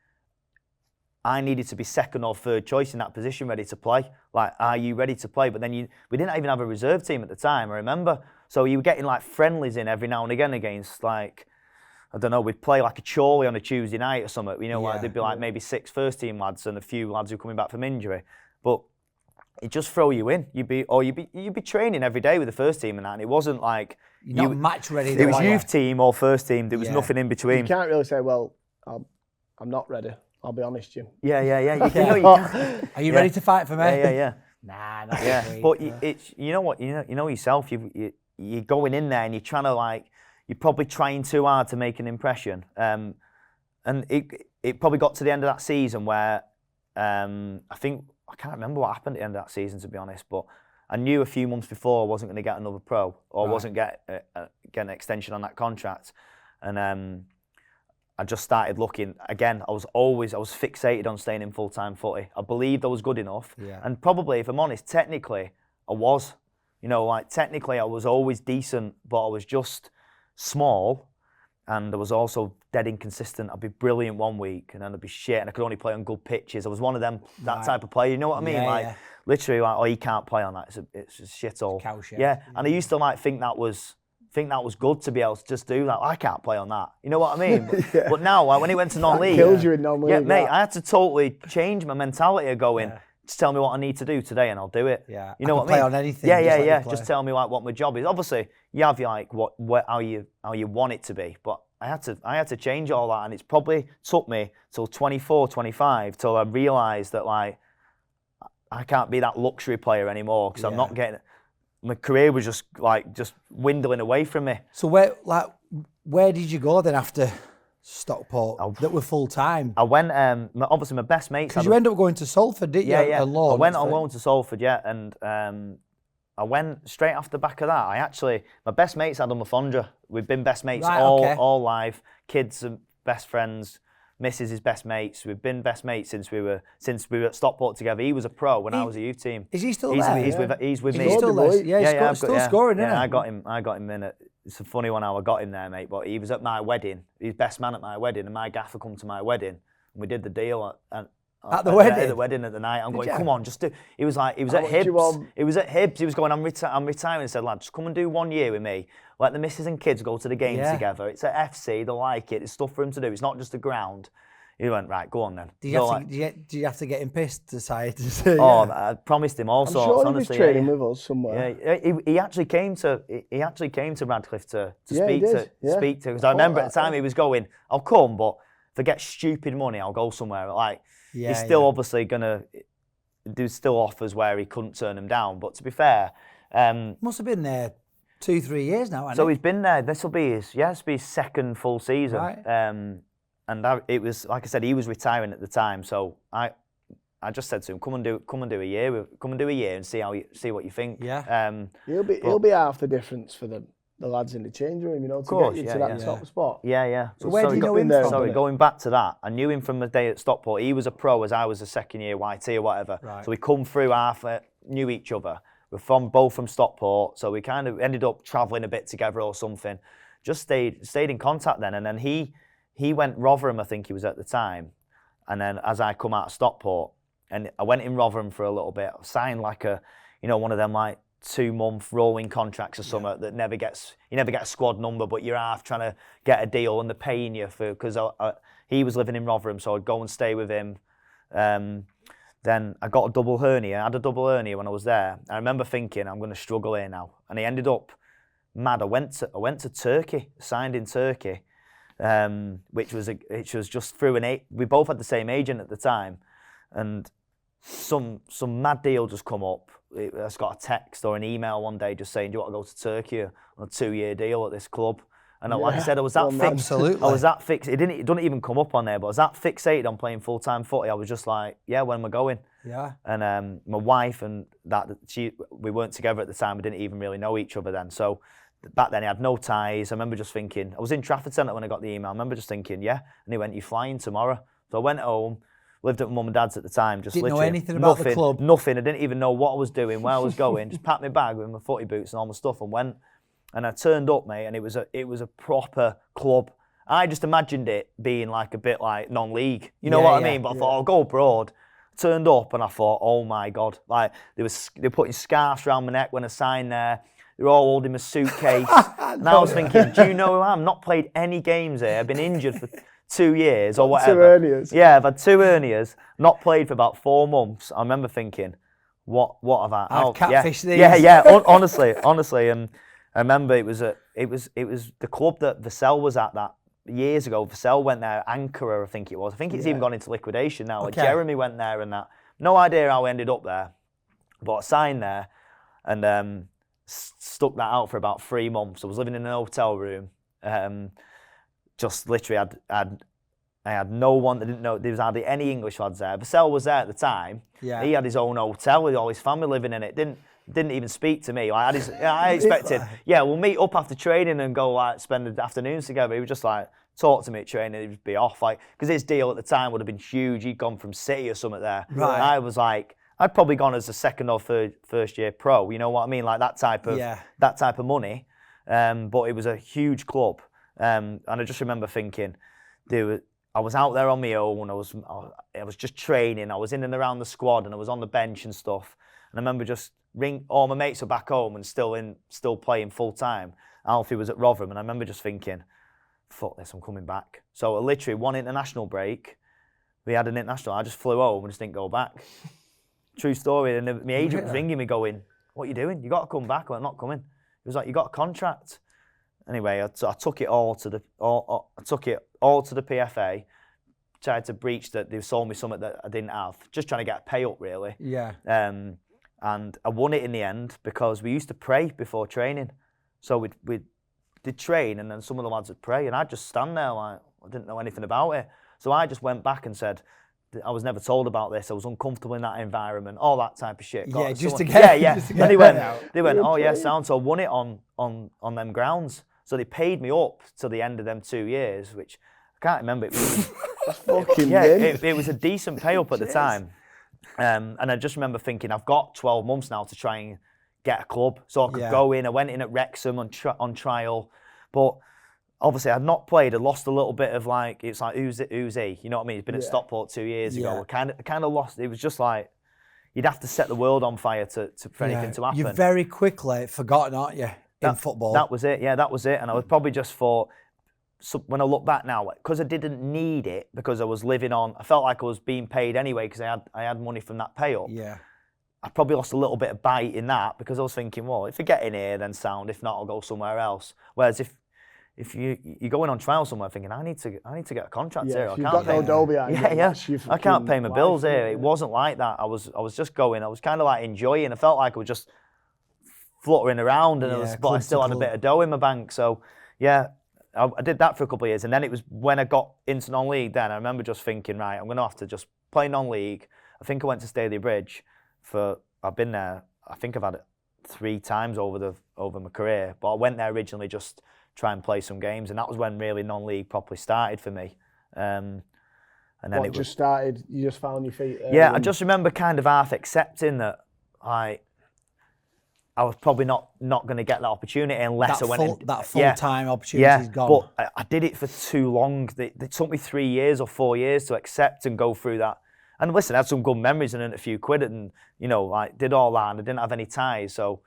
I needed to be second or third choice in that position, ready to play. Like, are you ready to play? But then we didn't even have a reserve team at the time, I remember. So you were getting like friendlies in every now and again against like, I don't know, we'd play like a Charlie on a Tuesday night or something. Like there'd be like maybe 6 first team lads and a few lads who were coming back from injury. But it just throw you in. You'd be training every day with the first team and that. And it wasn't like you're not match ready. It was youth team or first team. There was nothing in between. You can't really say, well, I'm not ready. I'll be honest, Jim. Yeah. You can. Are you ready to fight for me? Yeah. Nah, not really. But it's you know what you know yourself. You're going in there and you're trying to like you're probably trying too hard to make an impression. And it probably got to the end of that season where I can't remember what happened at the end of that season, to be honest. But I knew a few months before I wasn't going to get another pro or wasn't get an extension on that contract, and I just started looking again. I was fixated on staying in full-time footy. I believed I was good enough, and probably, if I'm honest, technically I was. Technically I was always decent, but I was just small, and I was also dead inconsistent. I'd be brilliant one week, and then I'd be shit, and I could only play on good pitches. I was one of them, that type of player. You know what I mean? Literally, like, oh, he can't play on that. It's a shithole. Cow shit. Yeah, and I used to think that was good to be able to just do that. I can't play on that. You know what I mean? But now, when he went to non-league, kills you in non-league. Yeah, mate, I had to totally change my mentality of going, just tell me what I need to do today and I'll do it. Yeah, you know what I mean? mean? Play on anything. Just tell me like what my job is. Obviously, you have like how you want it to be, but I had to change all that, and it's probably took me till 24, 25 till I realised that like I can't be that luxury player anymore because I'm not getting. My career was just dwindling away from me. So where did you go then after Stockport that were full time? I went. Obviously, my best mates. Because you end up going to Salford, didn't you? Yeah. Alone, I went on loan to Salford, and I went straight off the back of that. My best mates, Adam Le Fondre. We've been best mates all life. Kids are best friends. Missus is best mates. We've been best mates since we were at Stockport together. He was a pro when I was a youth team. Is he still there? He's with me. He's still there. Yeah, he's still scoring, isn't he? I got him in. It's a funny one how I got him there, mate. But he was at my wedding. He's best man at my wedding, and my gaffer come to my wedding, and we did the deal at the wedding. At the wedding at the night. I'm going, come on, just do. He was at Hibs. He was at Hibs. He was going, I'm retiring. He said, lad, just come and do 1 year with me. Let the missus and kids go to the games together. It's at FC. They like it. It's stuff for him to do. It's not just a ground. He went, right, go on then. Do you have to get him pissed to say? I promised him all sorts. Sure, honestly, he was training with us somewhere. Yeah, he actually came to Radcliffe to speak to because I remember at the time he was going, I'll come, but if I get stupid money, I'll go somewhere. Like he's still obviously gonna do still offers where he couldn't turn them down. But to be fair, must have been there 2-3 years now. So he's been there. This will be his second full season. Right. And it was like I said, he was retiring at the time. So I just said to him, come and do a year and see what you think. Yeah. He'll be half the difference for the lads in the changing room, to get you to that top spot. Yeah. So where do you know him from? Sorry, going back to that, I knew him from the day at Stockport. He was a pro as I was a second year YT or whatever. Right. So we come through knew each other. We're both from Stockport, so we kind of ended up travelling a bit together or something. Just stayed in contact then, and then he went Rotherham, I think he was at the time, and then as I come out of Stockport, and I went in Rotherham for a little bit, signed like one of them like 2-month rolling contracts or something that you never get a squad number, but you're half trying to get a deal and they're paying you because he was living in Rotherham, so I'd go and stay with him. Then I got a double hernia. I had a double hernia when I was there. I remember thinking, I'm going to struggle here now, and he ended up mad. I went to Turkey, signed in Turkey. Which was just through we both had the same agent at the time, and some mad deal just come up. I just got a text or an email one day just saying, do you want to go to Turkey on a 2-year deal at this club? And like I said, I was that fixed. Absolutely. I was that fixed. It didn't even come up on there, but I was that fixated on playing full-time footy. I was just like, yeah, when am I going? Yeah. And my wife and we weren't together at the time. We didn't even really know each other then. So back then, he had no ties. I remember just thinking, I was in Trafford Centre when I got the email. I remember just thinking, yeah. And he went, you're flying tomorrow. So I went home, lived at my mum and dad's at the time. Just didn't know literally anything about the club. Nothing. I didn't even know what I was doing, where I was going. Just packed my bag with my footy boots and all my stuff and went. And I turned up, mate, and it was a proper club. I just imagined it being like a bit like non-league. You know what I mean? But I thought, I'll go abroad. Turned up and I thought, oh my God. Like, they were putting scarves around my neck when I signed there. They were all holding my suitcase. And I was thinking, do you know who I am? Not played any games here. I've been injured for 2 years or whatever. 2 hernias. Yeah, I've had 2 hernias. Not played for about 4 months. I remember thinking, what have I? I've catfished these. Yeah. Honestly, and I remember it was the club that Vassell was at that years ago. Vassell went there, Ankara, I think it was. I think it's even gone into liquidation now. Okay. Jeremy went there and that. No idea how I ended up there, but I signed there and stuck that out for about 3 months. I was living in an hotel room. Just literally I had no one. I didn't know there was hardly any English lads there. Vassell was there at the time. Yeah. He had his own hotel with all his family living in it. Didn't even speak to me. I expected, we'll meet up after training and go spend the afternoons together. He would just talk to me at training. He'd just be off because his deal at the time would have been huge. He'd gone from City or something there. Right. I was like, I'd probably gone as a second or first year pro. You know what I mean? Like that type of money. But it was a huge club. And I just remember thinking, I was out there on my own. I was just training. I was in and around the squad, and I was on the bench and stuff. And I remember just all my mates were back home and still playing full time. Alfie was at Rotherham, and I remember just thinking, fuck this, I'm coming back. So literally 1 international break, we had an international. I just flew home and just didn't go back. True story. And my agent was ringing me, going, "What are you doing? You got to come back." I'm not coming. He was like, "You got a contract." anyway, I took it all to the PFA. Tried to breach that they sold me something that I didn't have. Just trying to get a pay up, really. Yeah. And I won it in the end because we used to pray before training. So we'd train, and then some of the lads would pray, and I'd just stand there like I didn't know anything about it. So I just went back and said, I was never told about this. I was uncomfortable in that environment, all that type of shit. Just to get And they went, oh yeah, sound. So I won it on them grounds. So they paid me up till the end of them 2 years, which I can't remember. It was, it was a decent pay up at the time. And I just remember thinking, I've got 12 months now to try and get a club. So I could go in. I went in at Wrexham on trial. But obviously I'd not played. I lost a little bit of like, it's like, who's he? You know what I mean? He's been at Stockport 2 years ago. I kind of lost. It was just like, you'd have to set the world on fire for anything to happen. You're very quickly forgotten, aren't you, in football? That was it. Yeah, that was it. And I was probably just thought, so when I look back now, because I didn't need it, because I was living on, I felt like I was being paid anyway because I had money from that pay up. Yeah. I probably lost a little bit of bite in that because I was thinking, well, if I get in here, then sound. If not, I'll go somewhere else. Whereas if you go in on trial somewhere thinking, I need to get a contract here. You've got no dough behind you. I can't pay my bills here. It wasn't like that. I was just going. I was kind of like enjoying. I felt like I was just fluttering around, but I still had a bit of dough in my bank. So yeah. I did that for a couple of years, and then it was when I got into non-league. Then I remember just thinking, right, I'm going to have to just play non-league. I think I went to Stalybridge I've been there. I think I've had it 3 times over my career, but I went there originally just try and play some games, and that was when really non-league properly started for me. And then just started. You just found your feet. I just remember kind of half accepting that I was probably not going to get that opportunity unless I went that full-time opportunity's gone. But I did it for too long. It took me 3 years or 4 years to accept and go through that. And listen, I had some good memories and earned a few quid and, did all that, and I didn't have any ties. So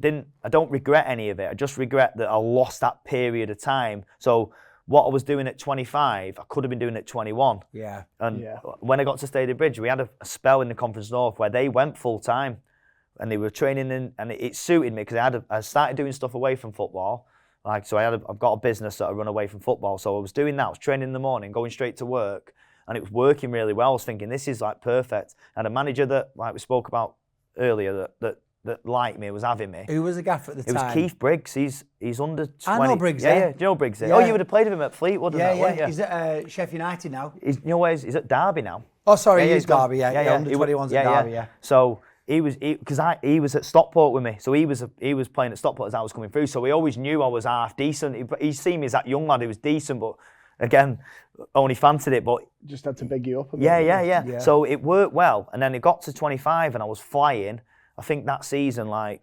I don't regret any of it. I just regret that I lost that period of time. So what I was doing at 25, I could have been doing at 21. Yeah. And when I got to Stalybridge, we had a spell in the Conference North where they went full-time. And they were training in, and it suited me because I started doing stuff away from football. So I've got a business that I run away from football. So I was doing that. I was training in the morning, going straight to work, and it was working really well. I was thinking, this is like perfect. And a manager that, like we spoke about earlier, that liked me, was having me. Who was the gaffer at the time? It was Keith Briggs. He's under 20. I know Briggs. Yeah. Do you know Briggs? Yeah. Oh, you would have played with him at Fleetwood, wouldn't you? He's at Sheffield United now. He's at Derby now. Oh, sorry, he's Derby. Under 21's at Derby. Yeah. So. He was at Stockport with me, so he was playing at Stockport as I was coming through. So he always knew I was half decent. He's seen me as that young lad who was decent, but again, only fancied it. But just had to big you up a bit. Yeah. So it worked well, and then it got to 25, and I was flying. I think that season, I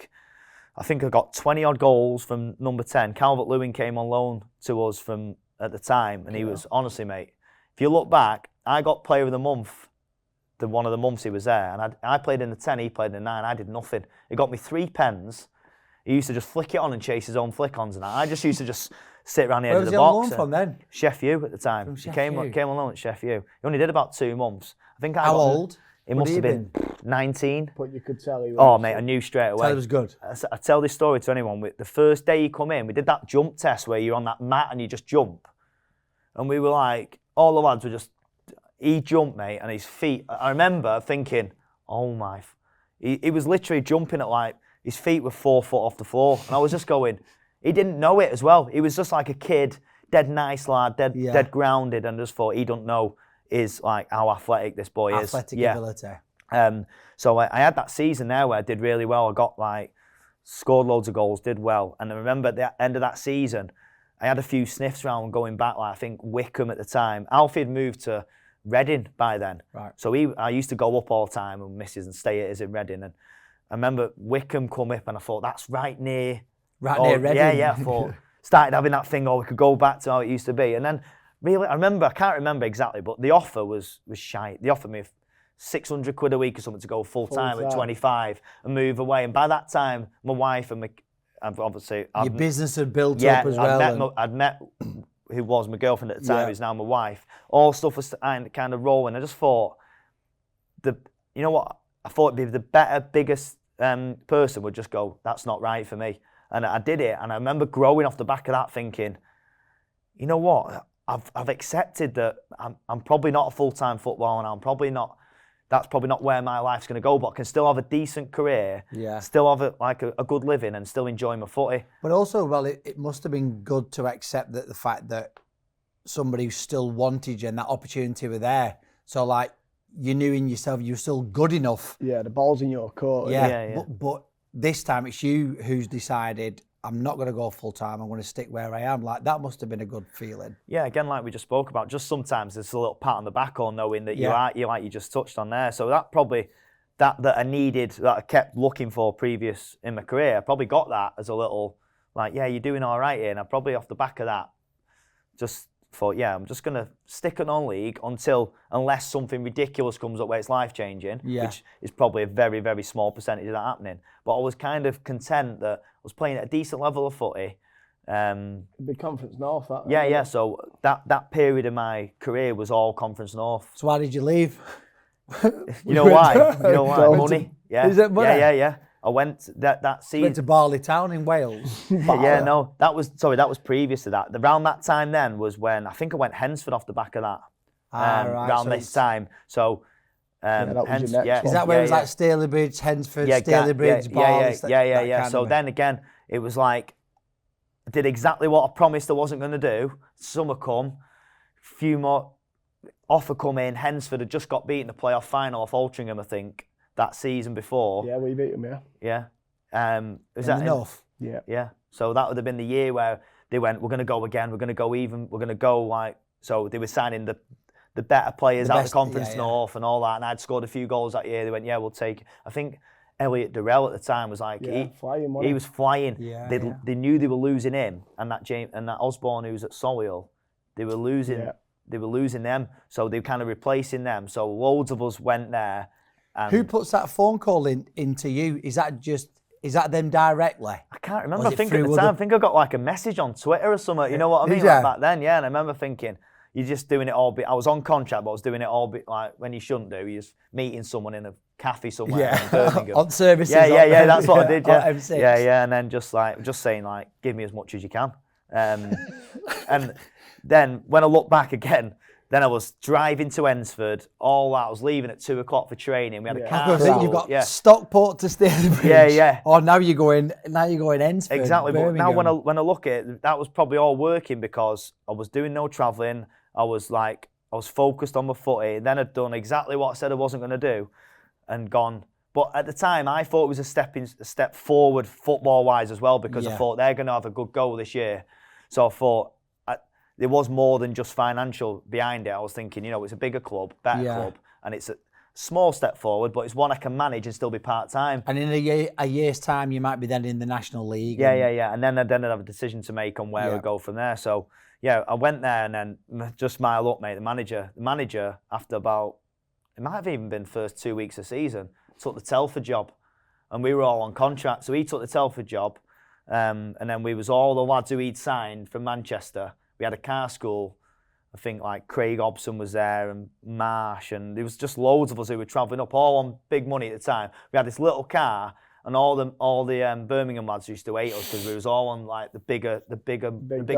think I got 20 odd goals from number 10. Calvert-Lewin came on loan to us from at the time, and he was honestly, mate. If you look back, I got Player of the Month. One of the months he was there, and I played in the 10, he played in the 9. I did nothing. He got me 3 pens. He used to just flick it on and chase his own flick-ons and that. I just used to just sit around the edge of the box. Where was he on loan from then? Sheffield at the time. He came on loan at Sheffield. He only did about 2 months. I think How old? He must have been 19. But you could tell he was. Oh, mate, I knew straight away. Tell he was good. I tell this story to anyone. The first day he come in, we did that jump test where you're on that mat and you just jump. And we were like, all the lads were just, he jumped, mate, and his feet, I remember thinking, oh my, he was literally jumping at his feet were 4 foot off the floor. And I was just going, he didn't know it as well. He was just like a kid, dead nice lad, dead grounded, and just thought he don't know how athletic this boy is. Athletic ability. So I had that season there where I did really well. I got scored loads of goals, did well. And I remember at the end of that season, I had a few sniffs around going back, I think Wickham at the time. Alfie had moved to Reading by then. Right. So I used to go up all the time with missus and stay at his in Reading. And I remember Wickham come up and I thought, that's right near Reading. Yeah, I thought, started having that thing, we could go back to how it used to be. And then really, I can't remember exactly, but the offer was shite. They offered me 600 quid a week or something to go full-time at 25 and move away. And by that time, my wife and your business had built up as well. I'd met who was my girlfriend at the time, who's now my wife. All stuff was kind of rolling. I just thought, I thought it'd be the biggest person would just go, that's not right for me. And I did it, and I remember growing off the back of that thinking, you know what, I've accepted that I'm probably not a full-time footballer, and that's probably not where my life's going to go, but I can still have a decent career, still have a good living, and still enjoy my footy. But also, well, it must have been good to accept that the fact that somebody who still wanted you and that opportunity were there. So, like, you knew in yourself you're still good enough. Yeah, the ball's in your court. Yeah. But this time it's you who's decided, I'm not going to go full time. I'm going to stick where I am. Like, that must have been a good feeling. Yeah, again, like we just spoke about, just sometimes there's a little pat on the back or knowing that you like you just touched on there. So that probably that I needed, that I kept looking for previous in my career. I probably got that as a little like, yeah, you're doing all right here. And I probably off the back of that just thought, yeah, I'm just going to stick at non-league unless something ridiculous comes up where it's life-changing, which is probably a very, very small percentage of that happening. But I was kind of content that I was playing at a decent level of footy. Big Conference North, that. Yeah. So that period of my career was all Conference North. So why did you leave? You know why? Money. Yeah. Is it money? Yeah. I went that season. Went to Barley Town in Wales. That was previous to that. Around that time then was when I think I went Hednesford off the back of that. Around this time. So that was your next one. Is that where it was like Stalybridge, Hednesford, Stalybridge, Barley? Yeah. So then again, it was like I did exactly what I promised I wasn't going to do. Summer come, few more offer come in. Hednesford had just got beaten in the playoff final off Altrincham, I think, that season before. Yeah, we beat them, Yeah. Was that enough? Yeah. So that would have been the year where they went, we're going to go again, we're going to go even, we're going to go like, so they were signing the better players out of the Conference North and all that, and I'd scored a few goals that year. They went, we'll take, I think Elliot Durrell at the time was like, he was flying. They knew they were losing him, and that Osborne who was at Solihull, they were losing them, so they were kind of replacing them. So loads of us went there. Who puts that phone call into you? Is that them directly? I can't remember. I think at the time, I think I got like a message on Twitter or something. You know what I mean? Like back then, yeah. And I remember thinking, you're just doing it all. I was on contract, but I was doing it all like when you shouldn't do. You're just meeting someone in a cafe somewhere in Birmingham. On services. Yeah. That's what I did. Yeah. M6. Yeah. And then just saying like, give me as much as you can. And then when I look back again. Then I was driving to Hednesford, all that. I was leaving at 2 o'clock for training. We had a car. You've got Stockport to Stalybridge. Yeah. Oh, now you're going Hednesford. Exactly. Birmingham. But now when I look at it, that was probably all working because I was doing no travelling. I was focused on my footy. Then I'd done exactly what I said I wasn't going to do, and gone. But at the time, I thought it was a step forward football-wise as well because I thought they're going to have a good goal this year. So I thought. There was more than just financial behind it. I was thinking, it's a bigger club, better club, and it's a small step forward, but it's one I can manage and still be part-time. And in a year's time, you might be then in the National League. Yeah. And then I'd have a decision to make on where I go from there. So, I went there and then just smile up, mate. The manager, after about, it might have even been first 2 weeks of season, took the Telford job. And we were all on contract. So he took the Telford job. And then we was all the lads who he'd signed from Manchester. We had a car school. I think like Craig Hobson was there and Marsh, and there was just loads of us who were travelling up, all on big money at the time. We had this little car, and all the Birmingham lads used to hate us because we was all on like the bigger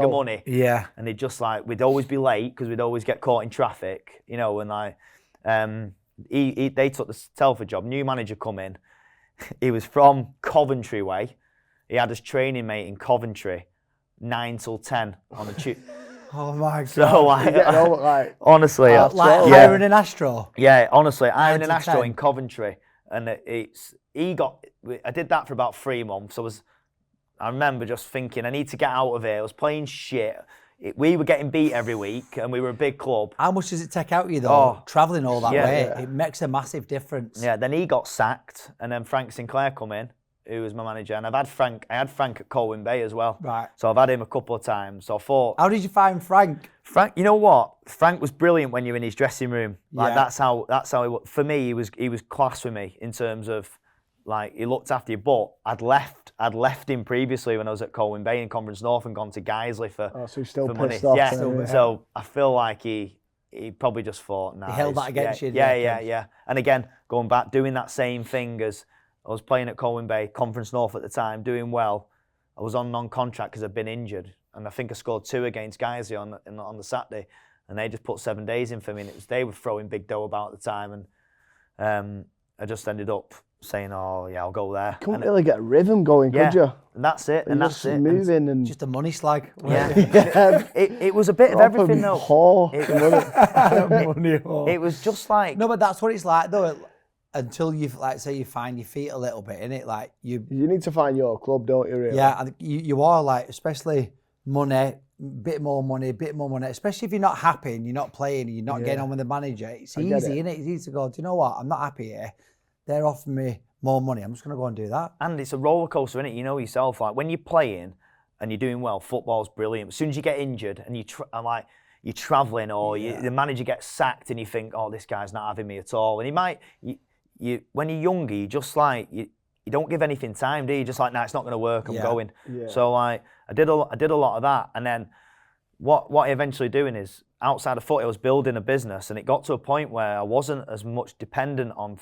money. Yeah. And they just like we'd always be late because we'd always get caught in traffic, and like they took the Telford job. New manager come in. He was from Coventry way. He had his training mate in Coventry. 9 till 10 on the tube. Oh my God. So honestly, hiring an Astro. Yeah, honestly, hiring an Astro in Coventry, and I did that for about 3 months. I remember just thinking, I need to get out of here. I was playing shit. We were getting beat every week, and we were a big club. How much does it take out of you though? Travelling all that way, it makes a massive difference. Yeah. Then he got sacked, and then Frank Sinclair come in, who was my manager, and I had Frank at Colwyn Bay as well. Right. So I've had him a couple of times. So I thought. How did you find Frank? Frank, you know what? Frank was brilliant when you're in his dressing room. Like that's how for me he was class with me in terms of like he looked after you. But I'd left him previously when I was at Colwyn Bay in Conference North and gone to Guiseley for. Oh, so he's still for pissed money. off. Yeah. So I feel like he probably just thought. Nah, he held that against you. Yeah. And again, going back, doing that same thing as. I was playing at Colwyn Bay, Conference North at the time, doing well. I was on non-contract because I'd been injured, and I think I scored 2 against Guiseley on the Saturday, and they just put 7 days in for me. And they were throwing big dough about at the time, and I just ended up saying, "Oh yeah, I'll go there." Couldn't really get a rhythm going, could you? And that's it. And that's it. Moving and Just a money slag. Yeah. It was a bit of everything though. Money whore. It was just like No, but that's what it's like though. Until you say you find your feet a little bit in it, like you need to find your club, don't you? Really? Yeah, and you are like, especially money, bit more money, especially if you're not happy and you're not playing and you're not getting on with the manager. It's easy, isn't it? It's easy to go, do you know what? I'm not happy here. They're offering me more money. I'm just going to go and do that. And it's a roller coaster, isn't it? You know yourself, like when you're playing and you're doing well, football's brilliant. As soon as you get injured and you're travelling or the manager gets sacked and you think, oh, this guy's not having me at all. And he might, when you're younger, you just like, you don't give anything time, do you? Just like, nah, it's not going to work, I'm going. Yeah. So like, I did a lot of that. And then what I eventually doing is, outside of footy, I was building a business, and it got to a point where I wasn't as much dependent on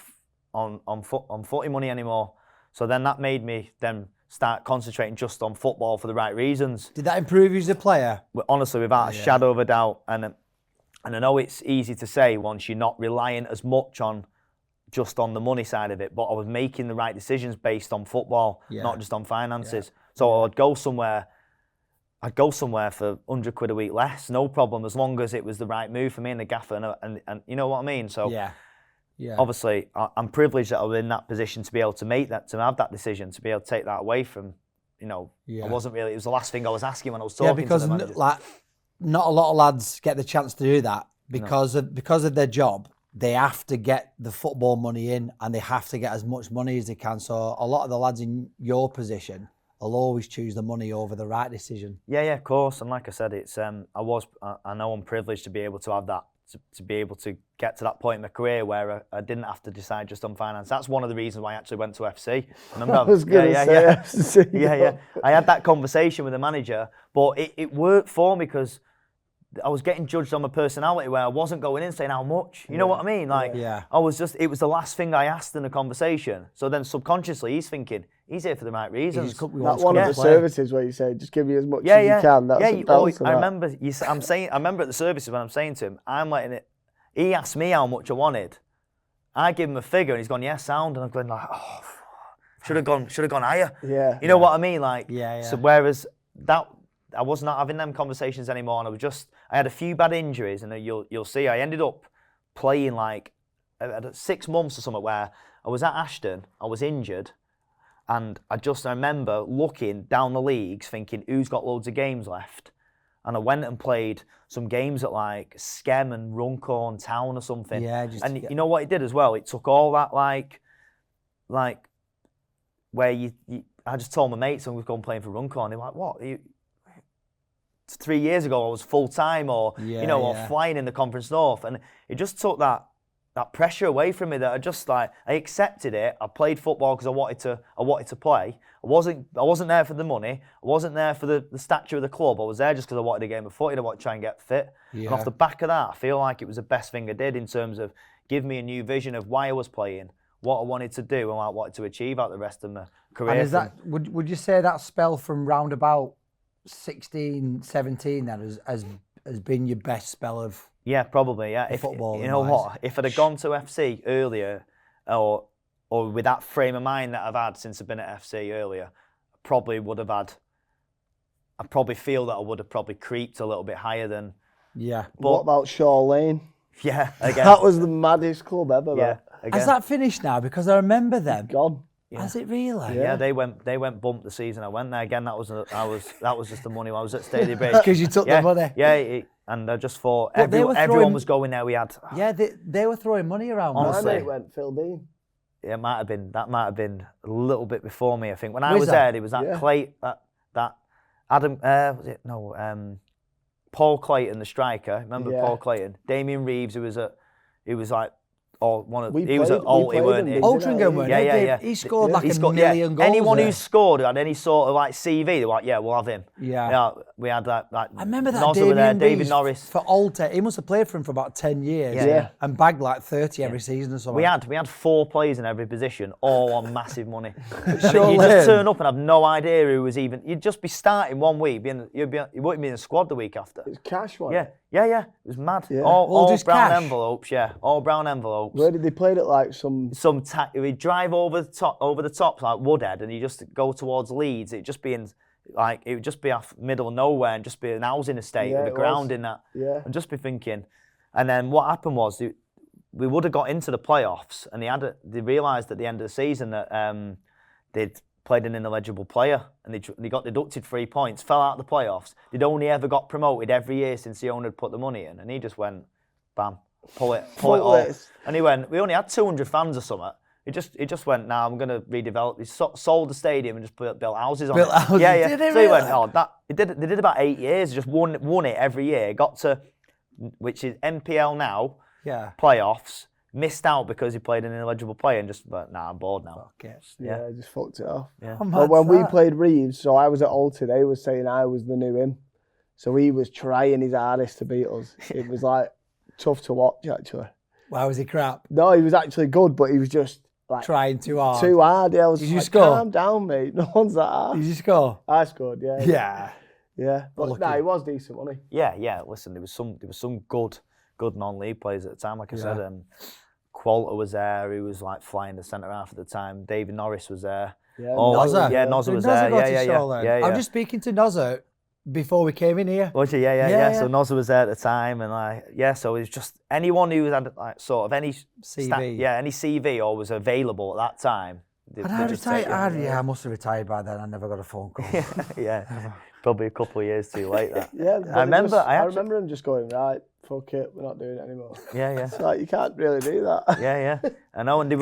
footy money anymore. So then that made me then start concentrating just on football for the right reasons. Did that improve you as a player? Honestly, without a shadow of a doubt. And I know it's easy to say once you're not relying as much on just on the money side of it, but I was making the right decisions based on football, not just on finances. So I'd go somewhere for 100 quid a week less, no problem, as long as it was the right move for me and the gaffer, and you know what I mean? So obviously I'm privileged that I was in that position to be able to make that, to have that decision, to be able to take that away from, I wasn't really, it was the last thing I was asking when I was talking because to the manager. Like, not a lot of lads get the chance to do that because of their job. They have to get the football money in, and they have to get as much money as they can. So a lot of the lads in your position will always choose the money over the right decision. Yeah, of course. And like I said, it's I know I'm privileged to be able to have that, to be able to get to that point in my career where I didn't have to decide just on finance. That's one of the reasons why I actually went to FC. Remember, I was going to say FC. Yeah. I had that conversation with the manager, but it worked for me because I was getting judged on my personality, where I wasn't going in saying how much. You know what I mean? Like, I was just, it was the last thing I asked in the conversation. So then subconsciously he's thinking, he's here for the right reasons. That's one of the services where you say, just give me as much as you can. That's I remember at the services when I'm saying to him, I'm letting it, he asked me how much I wanted. I give him a figure and he's gone, sound. And I'm going like, oh, should have gone higher. Yeah. You know what I mean? Like, So whereas that, I was not having them conversations anymore, and I had a few bad injuries, and you'll see I ended up playing like 6 months or something where I was at Ashton, I was injured, and I remember looking down the leagues thinking, who's got loads of games left? And I went and played some games at like Skem and Runcorn Town or something. You know what it did as well? It took all that like where I just told my mates I was going playing for Runcorn. They're like, what? 3 years ago I was full time or flying in the Conference North, and it just took that pressure away from me that I accepted it. I played football because I wanted to play. I wasn't there for the money. I wasn't there for the stature of the club. I was there just because I wanted a game of footy and I wanted to try and get fit. And off the back of that, I feel like it was the best thing I did in terms of give me a new vision of why I was playing, what I wanted to do, and what I wanted to achieve out the rest of my career. And is that would you say that spell from round about 16, 17 then has been your best spell of probably football? You know what? If I'd have gone to FC earlier, or with that frame of mind that I've had since I've been at FC earlier, I probably would have had. I probably feel that I would have probably creeped a little bit higher than. Yeah. But what about Shaw Lane? Yeah, again. That was the maddest club ever. Yeah. Has that finished now? Because I remember them. Gone. Yeah. Has it really? Yeah, they went bump the season I went there. Again, that was just the money. I was at Stalybridge. Because you took the money. Yeah, and I just thought everyone was going there. We had. Yeah, they were throwing money around. Honestly, my mate went Phil Dean. Yeah, that might have been a little bit before me. I think when I was there, it was that Clay, that Adam. Paul Clayton, the striker. Remember Paul Clayton? Damien Reeves, who was like or one of. We He was at played- we Alty, played weren't him, he? didn't Altrincham, weren't Yeah, he? yeah, yeah. He scored like He a scored- million goals. Anyone there. who scored who had any sort of like CV, they were like, yeah, we'll have him. Yeah. We had that. Like, I remember that Nozza were there, Damien David Beast Norris. for Alta. He must have played for him for about 10 years. Yeah. And bagged like 30 every season or something. We had 4 players in every position, all on massive money. And Surely. you just turn up and have no idea who was even. You'd just be starting one week, you wouldn't be in the squad the week after. It's cash one. Yeah. It was mad. Yeah. All just brown cash? envelopes. Yeah, all brown envelopes. Where did they play it? Like some. We'd drive over the top like Woodhead, and you just go towards Leeds. It'd just be it would just be off middle of nowhere and just be an housing estate Yeah, with a it ground was. in that. Yeah. And just be thinking. And then what happened was we would have got into the playoffs, and they realised at the end of the season that they'd played an ineligible player, and they got deducted 3 points, fell out of the playoffs. They'd only ever got promoted every year since the owner had put the money in, and he just went, bam, pull it all. Faultless. And he went, we only had 200 fans or something. He just went, nah, I'm going to redevelop. He sold the stadium and just built houses on Built it. houses? Yeah, yeah. Did he So he went, really? they did about 8 years, just won it every year. Got to, which is NPL now, Yeah. playoffs. Missed out because he played an ineligible player and just went, nah, I'm bored now. Okay. Yeah, I just fucked it off. Yeah. How But mad's when we that? played Reeves, so I was at Alty, they were saying I was the new him. So he was trying his hardest to beat us. It was like tough to watch actually. Why was he crap? No, he was actually good, but he was just like Trying too hard. too hard. Yeah, I was Did you like, score? calm down, mate. No one's that hard. Did you score? I scored, yeah. Yeah. Yeah. But Lucky. nah, he was decent, wasn't Yeah. Listen, there was some good non-league players at the time. Like I said, Qualter was there. He was like flying the centre half at the time. David Norris was there. he? Yeah. Nozza? Yeah, Nozza Did was Nozza there. go to Yeah. Shoreline? I was just speaking to Nozza before we came in here. Was he? Yeah, Yeah. yeah. So Nozza was there at the time, and so it was just anyone who had like sort of any CV. any CV or was available at that time. And I retired. I must have retired by then. I never got a phone call. Yeah, probably a couple of years too late. That. Yeah, but I remember. I remember him just going, right, fuck it, we're not doing it anymore. Yeah. It's like, you can't really do that. Yeah. I know, and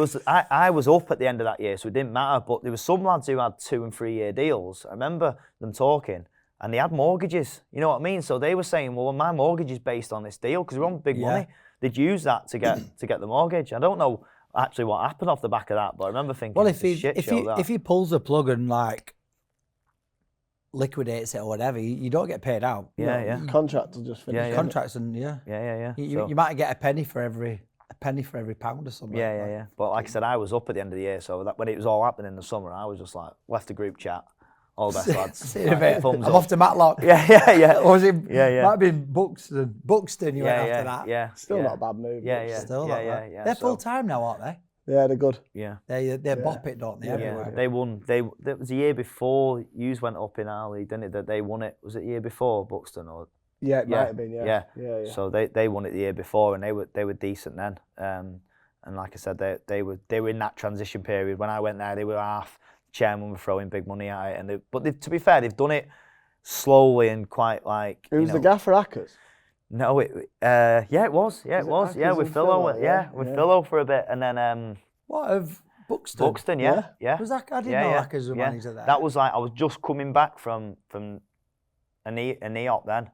I was up at the end of that year, so it didn't matter. But there were some lads who had 2 and 3 year deals. I remember them talking, and they had mortgages. You know what I mean? So they were saying, well, my mortgage is based on this deal because we're on big money. They'd use that to get the mortgage. I don't know actually what happened off the back of that, but I remember thinking, Well, it's a shit show, that. if he pulls the plug and like liquidates it or whatever, you don't get paid out. Yeah. Contract will just finish. Yeah. Contracts and yeah. Yeah. You might get a penny for every pound or something. Yeah. But like I said, I was up at the end of the year, so that when it was all happening in the summer, I was just like left the group chat. All the best lads. See you in a bit. Thumbs I'm up. off to Matlock. Yeah. Or was it? Yeah. Might have been Buxton. You went after that. Yeah. Still not a bad move. Yeah. Still not bad. Yeah. They're So, full time now, aren't they? Yeah, they're good. Yeah. They bop it, don't they? Yeah. Everywhere. They won. That was the year before Hughes went up in our league, didn't it? That they won it. Was it the year before Buxton or? Yeah, it Yeah. might have been, yeah. So they won it the year before, and they were decent then. And like I said, they were in that transition period. When I went there, they were half. Chairman were throwing big money at it, but to be fair, they've done it slowly and quite like. Who's the gaffer Ackers? No, it was. Yeah, it was. Yeah, Ackers with and Philo. Philo, Yeah, with Philo for a bit, and then What of Buxton? Buxton. Yeah. Was that? I didn't know Ackers were manager there. That was like I was just coming back from a NEOP then,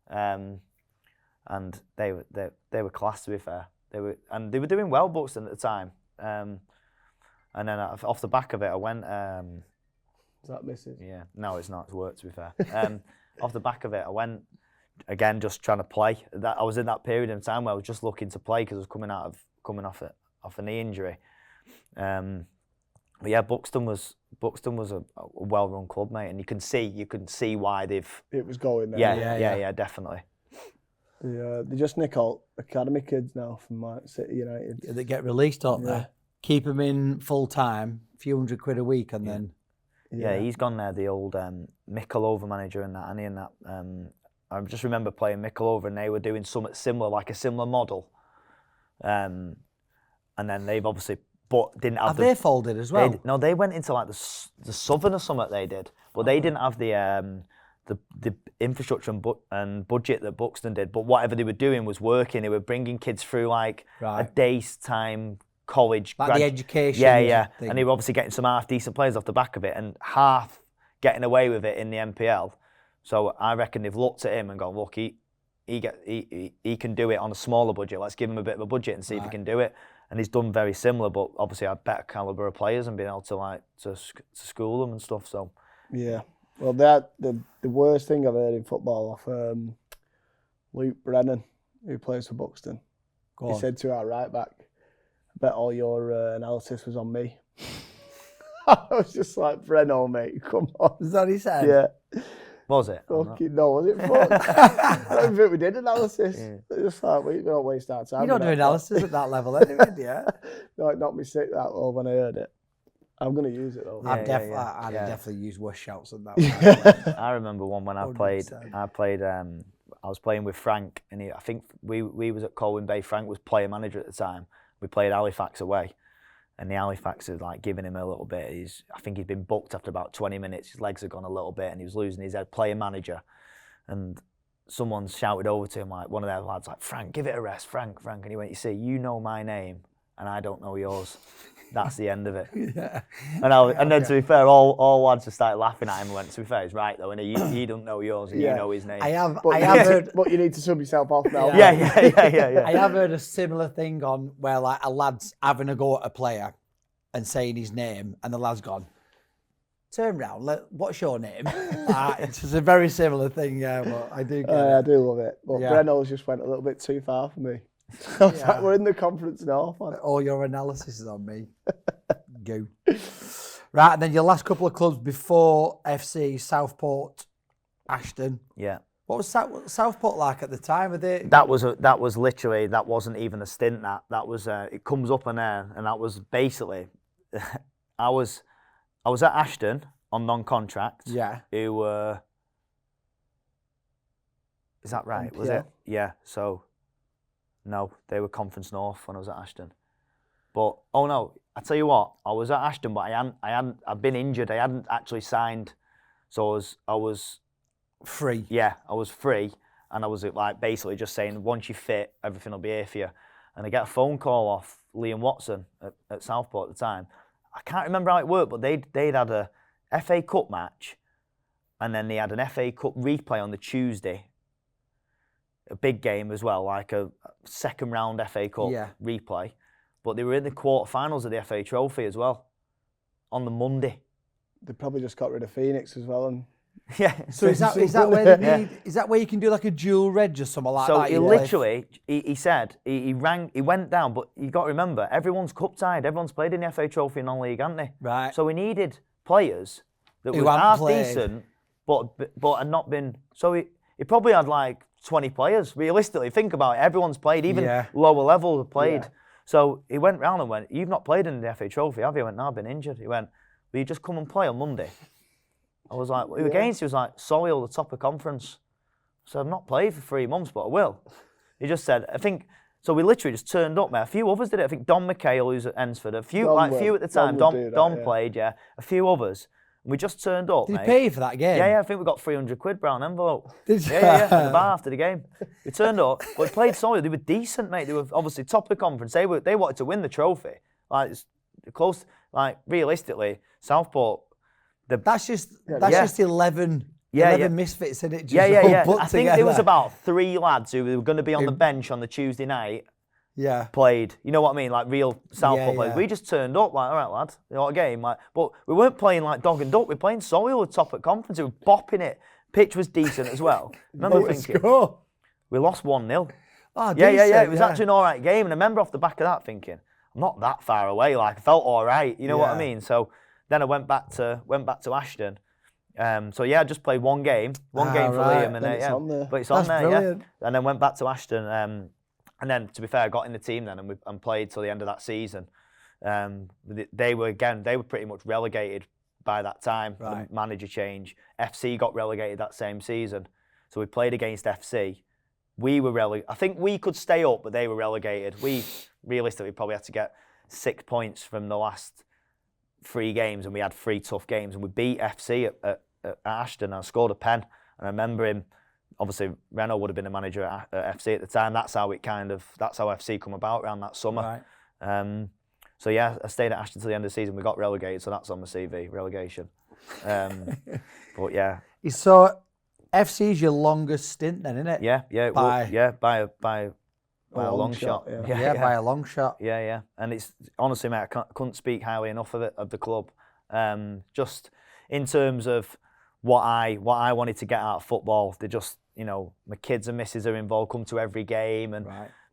and they were class, to be fair. They were doing well, Buxton, at the time. And then off the back of it, I went. Is that Mrs.? Yeah, no, it's not. It's work, to be fair. Off the back of it, I went again, just trying to play. I was in that period in time where I was just looking to play because I was coming off a knee injury. But yeah, Buxton was a well-run club, mate, and you can see why they've. It was going there. Yeah, definitely. They just nick all academy kids now from like City United. They get released, don't they? Keep them in full time, a few hundred quid a week, and then. Yeah, he's gone there. The old Michelova manager and that, and that. I just remember playing Michelova, and they were doing something similar, like a similar model. And then they've obviously, but didn't have. Have they folded as well? No, they went into like the Southern or something. They did, but they didn't have the infrastructure and budget that Buxton did. But whatever they were doing was working. They were bringing kids through like a day's time. College, like the education, yeah, thing. And they were obviously getting some half decent players off the back of it, and half getting away with it in the NPL. So I reckon they've looked at him and gone, look, he can do it on a smaller budget. Let's give him a bit of a budget and see if he can do it. and he's done very similar, but obviously had better calibre of players and being able to like to school them and stuff. So yeah, well, the worst thing I've heard in football off Luke Brennan, who plays for Buxton. He said to our right back, "I bet all your analysis was on me." I was just like, "Brennan, mate, come on." Is that what he said? Yeah. was it? Fucking no, was it? Fuck. I don't think we did analysis. Yeah. Just like, we don't waste our time. You don't do analysis at that level anyway, do you? No, it knocked me sick that low when I heard it. I'm going to use it though. I'd Yeah. definitely use worse shouts than that. I remember one when I 100%. played. I was playing with Frank, and I think we was at Colwyn Bay. Frank was player manager at the time. We played Halifax away, and the Halifax is like giving him a little bit. I think he'd been booked after about 20 minutes. His legs had gone a little bit, and he was losing his head. Player manager, and someone shouted over to him, like one of their lads, like, "Frank, give it a rest, Frank." And he went, "You see, you know my name, and I don't know yours. That's the end of it." Yeah. And then to be fair, all lads just started laughing at him and went, "To be fair, he's right though, and he don't know yours, and you know his name." I have But but you need to sub yourself off now. Yeah. I have heard a similar thing on where like a lad's having a go at a player and saying his name, and the lad's gone, "Turn round, what's your name?" It's just a very similar thing, yeah, but I do get it. I do love it. But Yeah. Brennan's just went a little bit too far for me. I was like, we're in the Conference North. Man. All your analysis is on me. Go. Right, and then your last couple of clubs before FC, Southport, Ashton. Yeah. What was Southport like at the time? Were they? That was literally, that wasn't even a stint. That was it comes up in there, and that was basically I was at Ashton on non-contract. Yeah. Who were is that right? NPL. Was it? Yeah. So no, they were Conference North when I was at Ashton. But oh no, I tell you what, I was at Ashton, but I'd been injured. I hadn't actually signed, so I was Free. Yeah, I was free, and I was like basically just saying, once you're fit, everything will be here for you. And I get a phone call off Liam Watson at Southport at the time. I can't remember how it worked, but they'd had a FA Cup match, and then they had an FA Cup replay on the Tuesday. A big game as well, like a second round FA Cup replay. But they were in the quarterfinals of the FA Trophy as well on the Monday. They probably just got rid of Fenix as well. And Yeah. So is that where they need? Is that where you can do like a dual reg or something like that? So he literally, he said he went down, but you got to remember, everyone's cup tied. Everyone's played in the FA Trophy and non-league, haven't they? Right. So we needed players that Who were hadn't half played. decent, but had not been. So he probably had like 20 players. Realistically, think about it. Everyone's played, even lower level have played. Yeah. So he went round and went, "You've not played in the FA Trophy, have you?" I went, "No, I've been injured." He went, "Will you just come and play on Monday?" I was like, "Who against?" He was like, "Solihull, the top of conference." So I've not played for 3 months, but I will. He just said, I think, so we literally just turned up, mate. A few others did it. I think Don McHale, who's at Hednesford, a few at the time. Don played, a few others. And we just turned up, Did mate. he pay you for that game? Yeah, I think we got 300 quid brown envelope. Did you? Yeah, at the bar after the game. We turned up, but we played Solihull. They were decent, mate. They were obviously top of the conference. They wanted to win the trophy. Like, it's close, like, realistically, Southport, That's just 11 misfits in it. Yeah. Put I think there was about 3 lads who were going to be on the bench on the Tuesday night. Yeah. Played, you know what I mean, like real Southport players. yeah. We just turned up like, all right, lad, you know what a game, like, but we weren't playing like dog and duck. We were playing Solihull top at conference. We were bopping it. Pitch was decent as well. Remember thinking we lost 1-0. Oh, Yeah. It was actually an all right game, and I remember off the back of that thinking, I'm not that far away. Like I felt all right, you know what I mean. So then I went back to Ashton. I just played one game for Liam, and it's on there. But it's on That's there, brilliant. And then went back to Ashton. And then, to be fair, I got in the team then and played till the end of that season. They were pretty much relegated by that time. Right. The manager change. FC got relegated that same season. So we played against FC. We were relegated. I think we could stay up, but they were relegated. We realistically probably had to get 6 points from the last 3 games, and we had 3 tough games. And we beat FC at Ashton. I scored a pen. And I remember him. Obviously, Renault would have been a manager at FC at the time. That's how FC come about around that summer. Right. I stayed at Ashton till the end of the season. We got relegated, so that's on my CV, relegation. But yeah. So, FC is your longest stint then, isn't it? Yeah, by by a long shot. By a long shot. Yeah. And it's honestly, mate, I couldn't speak highly enough of the club. Just in terms of what I wanted to get out of football, they just, you know, my kids and missus are involved, come to every game, and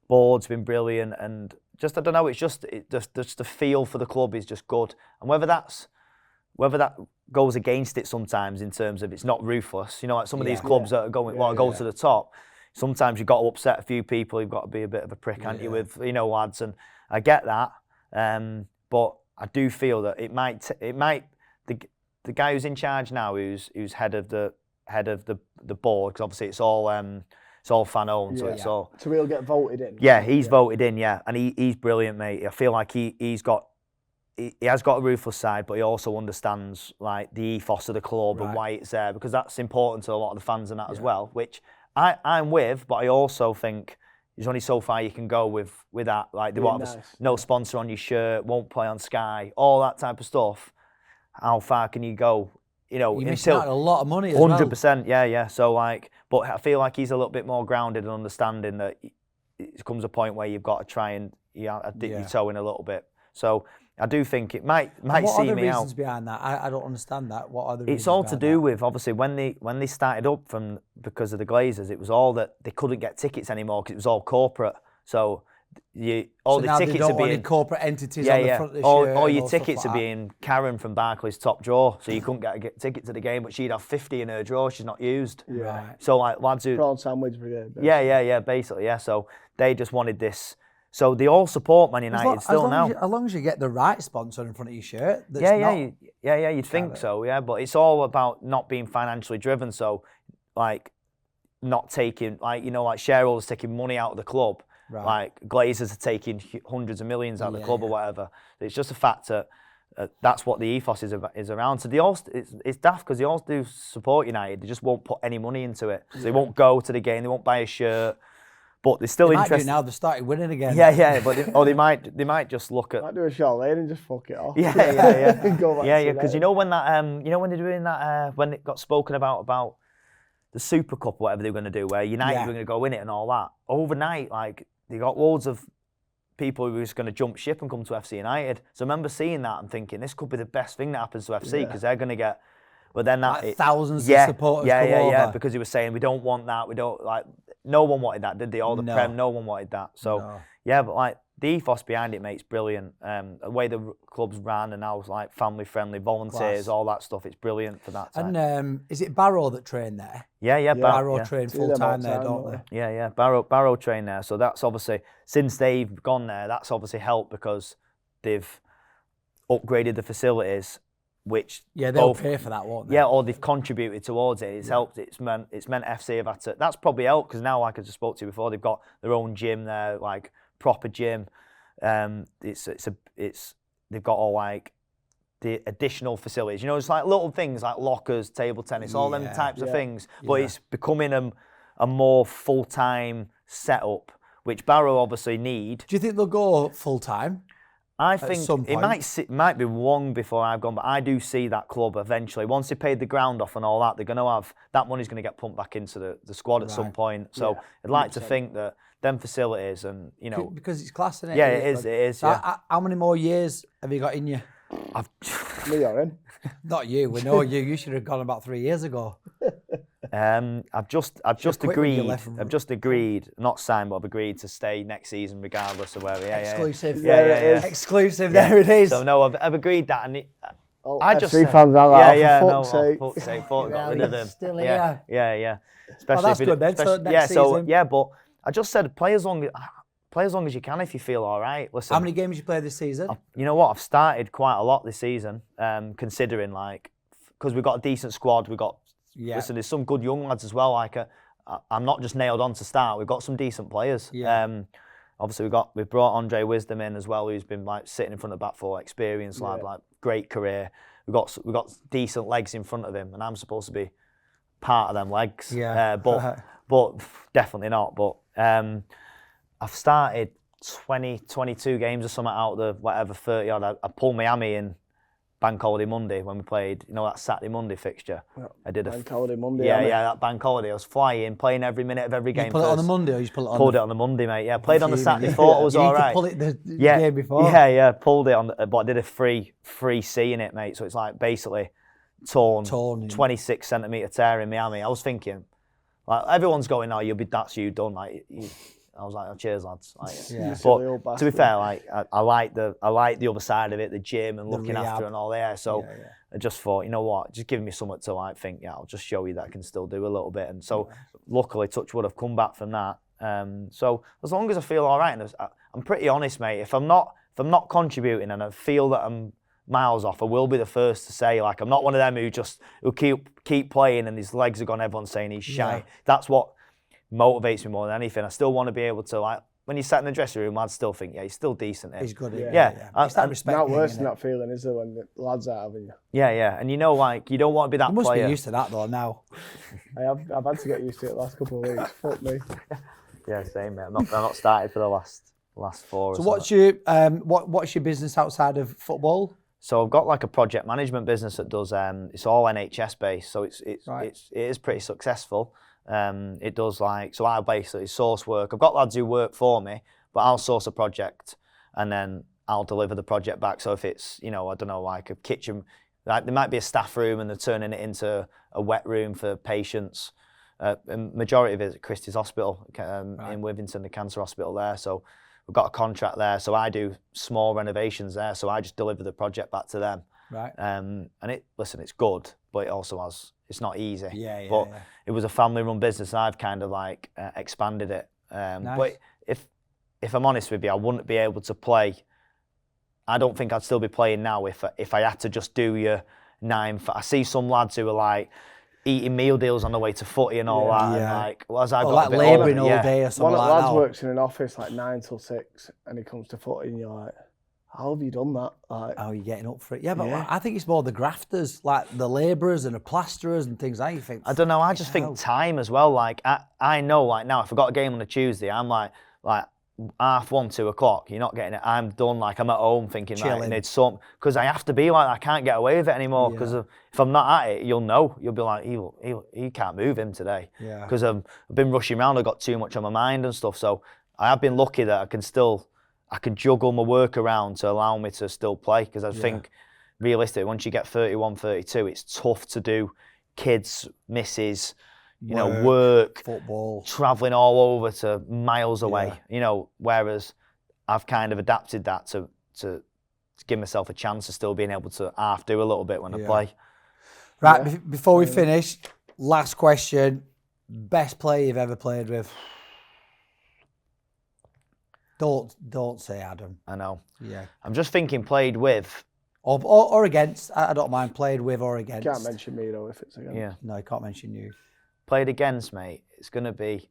board's been brilliant, and just, I don't know, it's just the feel for the club is just good, and whether that goes against it sometimes in terms of it's not ruthless, you know, like some of these clubs that are going go to the top. Sometimes you've got to upset a few people. You've got to be a bit of a prick, haven't you, with, you know, lads, and I get that, but I do feel that it might the guy who's in charge now, who's head of the board, because obviously it's all fan owned, so it's all. So he'll get voted in. Yeah, he's voted in, and he's brilliant, mate. I feel like he has got a ruthless side, but he also understands like the ethos of the club and why it's there, because that's important to a lot of the fans and that as well. Which I'm with, but I also think there's only so far you can go with that. Like they want no sponsor on your shirt, won't play on Sky, all that type of stuff. How far can you go? You know, you missed out a lot of money as well. 100%, yeah. So like, but I feel like he's a little bit more grounded and understanding that it comes a point where you've got to try and dip your toe in a little bit. So I do think it might see me out. What are the reasons behind that? I don't understand that. What are the reasons? It's all to do with, obviously, when they started up because of the Glazers, it was all that they couldn't get tickets anymore because it was all corporate. So the tickets are being corporate entities on the front of the shirt. All your tickets are being Karen from Barclays top drawer, so you couldn't get a ticket to the game, but she'd have 50 in her drawer she's not used. Right. So like lads who prawn sandwich brigade. Basically. So they just wanted this. So they all support Man United still now. As long as you get the right sponsor in front of your shirt. You'd think so, but it's all about not being financially driven. So like not taking, like, you know, like shareholders taking money out of the club. Right. Like Glazers are taking hundreds of millions out of the club or whatever. It's just a fact that that's what the ethos is around. So they all it's daft because they all do support United. They just won't put any money into it. So they won't go to the game. They won't buy a shirt. But they're still interested. Now they started winning again. But they might just look at. Might do a shot lane and just fuck it off. Because you know when that when they're doing that when it got spoken about the Super Cup, whatever they were going to do, where United were going to go in it and all that. Overnight, like they got loads of people who were just going to jump ship and come to FC United. So I remember seeing that and thinking this could be the best thing that happens to FC because they're going to get. But then thousands of supporters come over. Because he was saying we don't want that. We don't like. No one wanted that, did they? All the Prem, no one wanted that. So but like the ethos behind it, mate, it's brilliant. The way the club's ran and now it's like family friendly, volunteers, all that stuff. It's brilliant for that time. And is it Barrow that trained there? Yeah. Barrow trained full time there, don't they? Yeah. Barrow trained there. So that's obviously since they've gone there, that's obviously helped because they've upgraded the facilities. Which they'll pay for that, won't they? Yeah, or they've contributed towards it. It's helped. It's meant FC have had to. That's probably helped because now, like I just spoke to you before, they've got their own gym there, like proper gym. They've got all like the additional facilities. You know, it's like little things like lockers, table tennis, all them types of things. But it's becoming a more full-time setup, which Barrow obviously need. Do you think they'll go full-time? I think it might be long before I've gone, but I do see that club eventually. Once they paid the ground off and all that, they're going to have that money's going to get pumped back into the squad at some point. So I'd like to think that them facilities and because it's class, isn't it? Yeah, it is. So how many more years have you got in you? You're in. Not you. We know you. You should have gone about 3 years ago. I've just agreed, not signed, but I've agreed to stay next season regardless of where we are. Exclusive. Exclusive. There it is. So no, I've agreed that, and I just FC fans are like, for fuck's sake. Got rid of them. Still here. Yeah. Especially that's good then. So next season. But I just said play as long as you can if you feel all right. Listen. How many games you play this season? You know what? I've started quite a lot this season, considering because we've got a decent squad. Listen, there's some good young lads as well. I'm not just nailed on to start. We've got some decent players. Yeah. Obviously we've brought Andre Wisdom in as well, who's been sitting in front of the back four, experienced lad, great career. We've got decent legs in front of him, and I'm supposed to be part of them legs. Yeah. But definitely not. But I've started 22 games or something out of the 30 odd. I pulled my hammy in Bank Holiday Monday when we played, that Saturday Monday fixture. Yeah. I did Bank Holiday Monday. Yeah, that Bank Holiday. I was flying, playing every minute of every game. You put it on the Monday, or you just pull it on? Pulled it on the Monday, mate. Yeah, played on the Saturday. Thought it was all right. You need to pull it the game before. Yeah. Pulled it on, but I did a free C in it, mate. So it's like basically torn 26 centimetre tear in Miami. I was thinking, like, everyone's going, oh, that's you done. Like, I was like, oh, cheers, lads. Like, but to be fair, like, I like the other side of it, the gym and looking after and all that. So I just thought, you know what, just give me something to like think, I'll just show you that I can still do a little bit. And so luckily, touch wood, I've come back from that. So as long as I feel all right, and I'm pretty honest, mate. If I'm not contributing and I feel that I'm miles off, I will be the first to say, like, I'm not one of them who keep playing and his legs are gone, everyone's saying he's shy. That's what motivates me more than anything. I still want to be able to, like, when you sat in the dressing room, I'd still think, he's still decent. He's good. Yeah. It's that respect. Not worse than that feeling, is there, when the lads are having you? Yeah. And like, you don't want to be that you must player. be used to that though now. I've had to get used to it the last couple of weeks. Fuck me. Yeah, same, mate. I'm not started for the last 4. So what's your business outside of football? So I've got like a project management business that does it's all NHS based, so it is pretty successful. It does so I basically source work. I've got lads who work for me, but I'll source a project and then I'll deliver the project back. So if it's I don't know, like a kitchen, like there might be a staff room and they're turning it into a wet room for patients. And majority of it is at Christie's Hospital in Withington, the cancer hospital there. So we've got a contract there, so I do small renovations there. So I just deliver the project back to them. Right. And it's good, but it's not easy. Yeah. It was a family-run business, and I've kind of like expanded it. Nice. But if I'm honest with you, I wouldn't be able to play. I don't think I'd still be playing now if I had to just do your 9. I see some lads who are like eating meal deals on the way to footy and all that. Yeah. And like, as I got like a bit labouring older, all day or something One of like the that. lads works in an office like 9 till 6, and he comes to footy, and you're like, how have you done that? Like, how are you getting up for it? Yeah, but I think it's more the grafters, like the labourers and the plasterers and things like that. You think? I don't know. I just think time as well. Like I know, like now, if I got a game on a Tuesday, I'm like 1:30, 2 o'clock. You're not getting it. I'm done. Like I'm at home thinking, Chilling. right, I need some, because I have to be like that. I can't get away with it anymore. Because if I'm not at it, you'll be like, he can't move him today. Yeah. Because I've been rushing around. I've got too much on my mind and stuff. So I have been lucky that I can juggle my work around to allow me to still play. Because I think realistically, once you get 31, 32, it's tough to do kids, misses, work, football, travelling all over to miles away, whereas I've kind of adapted that to give myself a chance of still being able to half do a little bit when I play. Right, before we finish, last question. Best player you've ever played with? Don't say Adam. I know. Yeah. I'm just thinking played with. Or against. I don't mind played with or against. Can't mention me though if it's against. Yeah. No, I can't mention you. Played against, mate. It's gonna be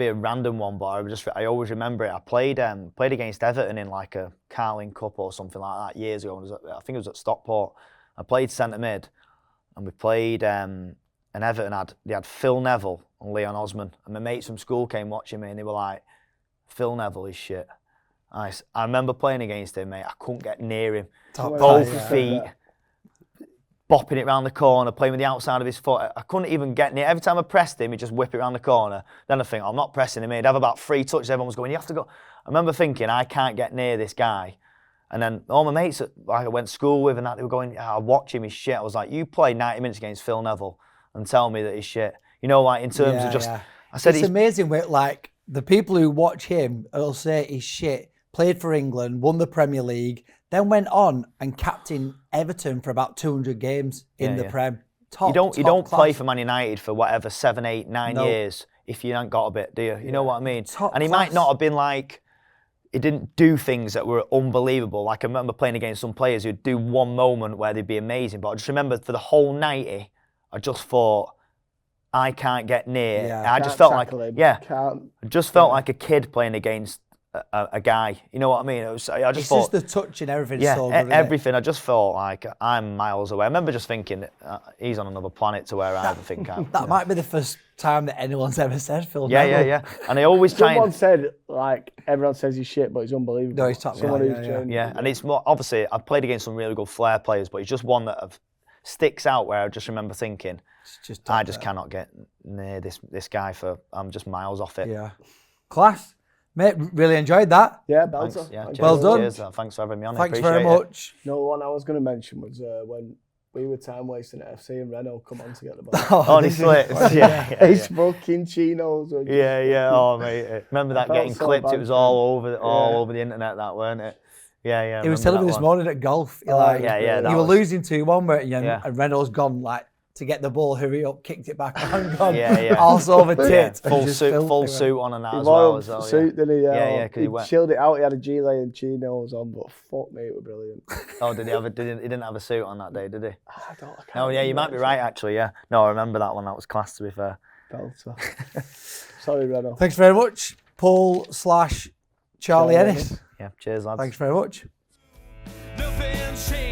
a random one, but I always remember it. I played against Everton in like a Carling Cup or something like that years ago. I think it was at Stockport. I played centre mid, and we played. And Everton had Phil Neville and Leon Osman, and my mates from school came watching me, and they were like, "Phil Neville is shit." I remember playing against him, mate. I couldn't get near him. Both feet. Bopping it round the corner, playing with the outside of his foot. I couldn't even get near. Every time I pressed him, he'd just whip it round the corner. Then I think, I'm not pressing him. He'd have about 3 touches. Everyone was going, you have to go. I remember thinking, I can't get near this guy. And then all my mates that I went to school with and that, they were going, I watch him, he's shit. I was like, you play 90 minutes against Phil Neville and tell me that he's shit. Like in terms of just, I said it's amazing with like the people who watch him will say he's shit, played for England, won the Premier League, then went on and captained Everton for about 200 games in the Prem. You don't play for Man United for whatever 7, 8, 9 years if you ain't got a bit, do you? You know what I mean? And he might not have been like, he didn't do things that were unbelievable. Like I remember playing against some players who'd do one moment where they'd be amazing, but I just remember for the whole 90, I just thought, I can't get near. I just felt like, I just felt like a kid playing against a guy. You know what I mean? I just It's thought, just the touch and everything. yeah, so good, isn't it? everything. I just felt like I'm miles away. I remember just thinking he's on another planet to where I think I'm. That might be the first time that anyone's ever said Phil. Yeah, Neville. yeah. And I always try Someone and said, like, everyone says he's shit, but he's unbelievable. No, he's top. Someone Yeah, who's yeah, yeah. trained. yeah. And it's more obviously I've played against some really good flair players, but he's just one that sticks out where I just remember thinking, It's just I just cannot get near this guy I'm just miles off it. Yeah. Class. Mate, really enjoyed that. Yeah, Thanks. Belter. Yeah, Thank cheers, Well you. done. Cheers. Thanks for having me on. Thanks I very appreciate much. No, one I was going to mention was when we were time wasting at FC and Renault come on to get the ball. Oh, Honestly, yeah. His fucking chinos. Were just Yeah. Oh, mate. Remember that felt getting so clipped? bad It was for all him. over the internet, that weren't it? Yeah. He was remember telling me that this one. morning at golf. Oh, Yeah. You were losing 2-1, weren't you? Yeah. And Reynolds gone like to get the ball, hurry up, kicked it back on, gone. Yeah. Arse over Yeah, tit. full suit on and that He as wore well. a As well suit, didn't he? Yeah, 'cause he he went- chilled it out. He had a gilet and chinos on, but fuck me, it was brilliant. Oh, did he have he didn't have a suit on that day, did he? I can't No, yeah, you might be right actually. Yeah. No, I remember that one. That was class, to be fair. Belter. Sorry, Renault. Thanks very much, Paul/Charlie Ennis. Yeah. Cheers, lads. Thanks very much. Nothing changed.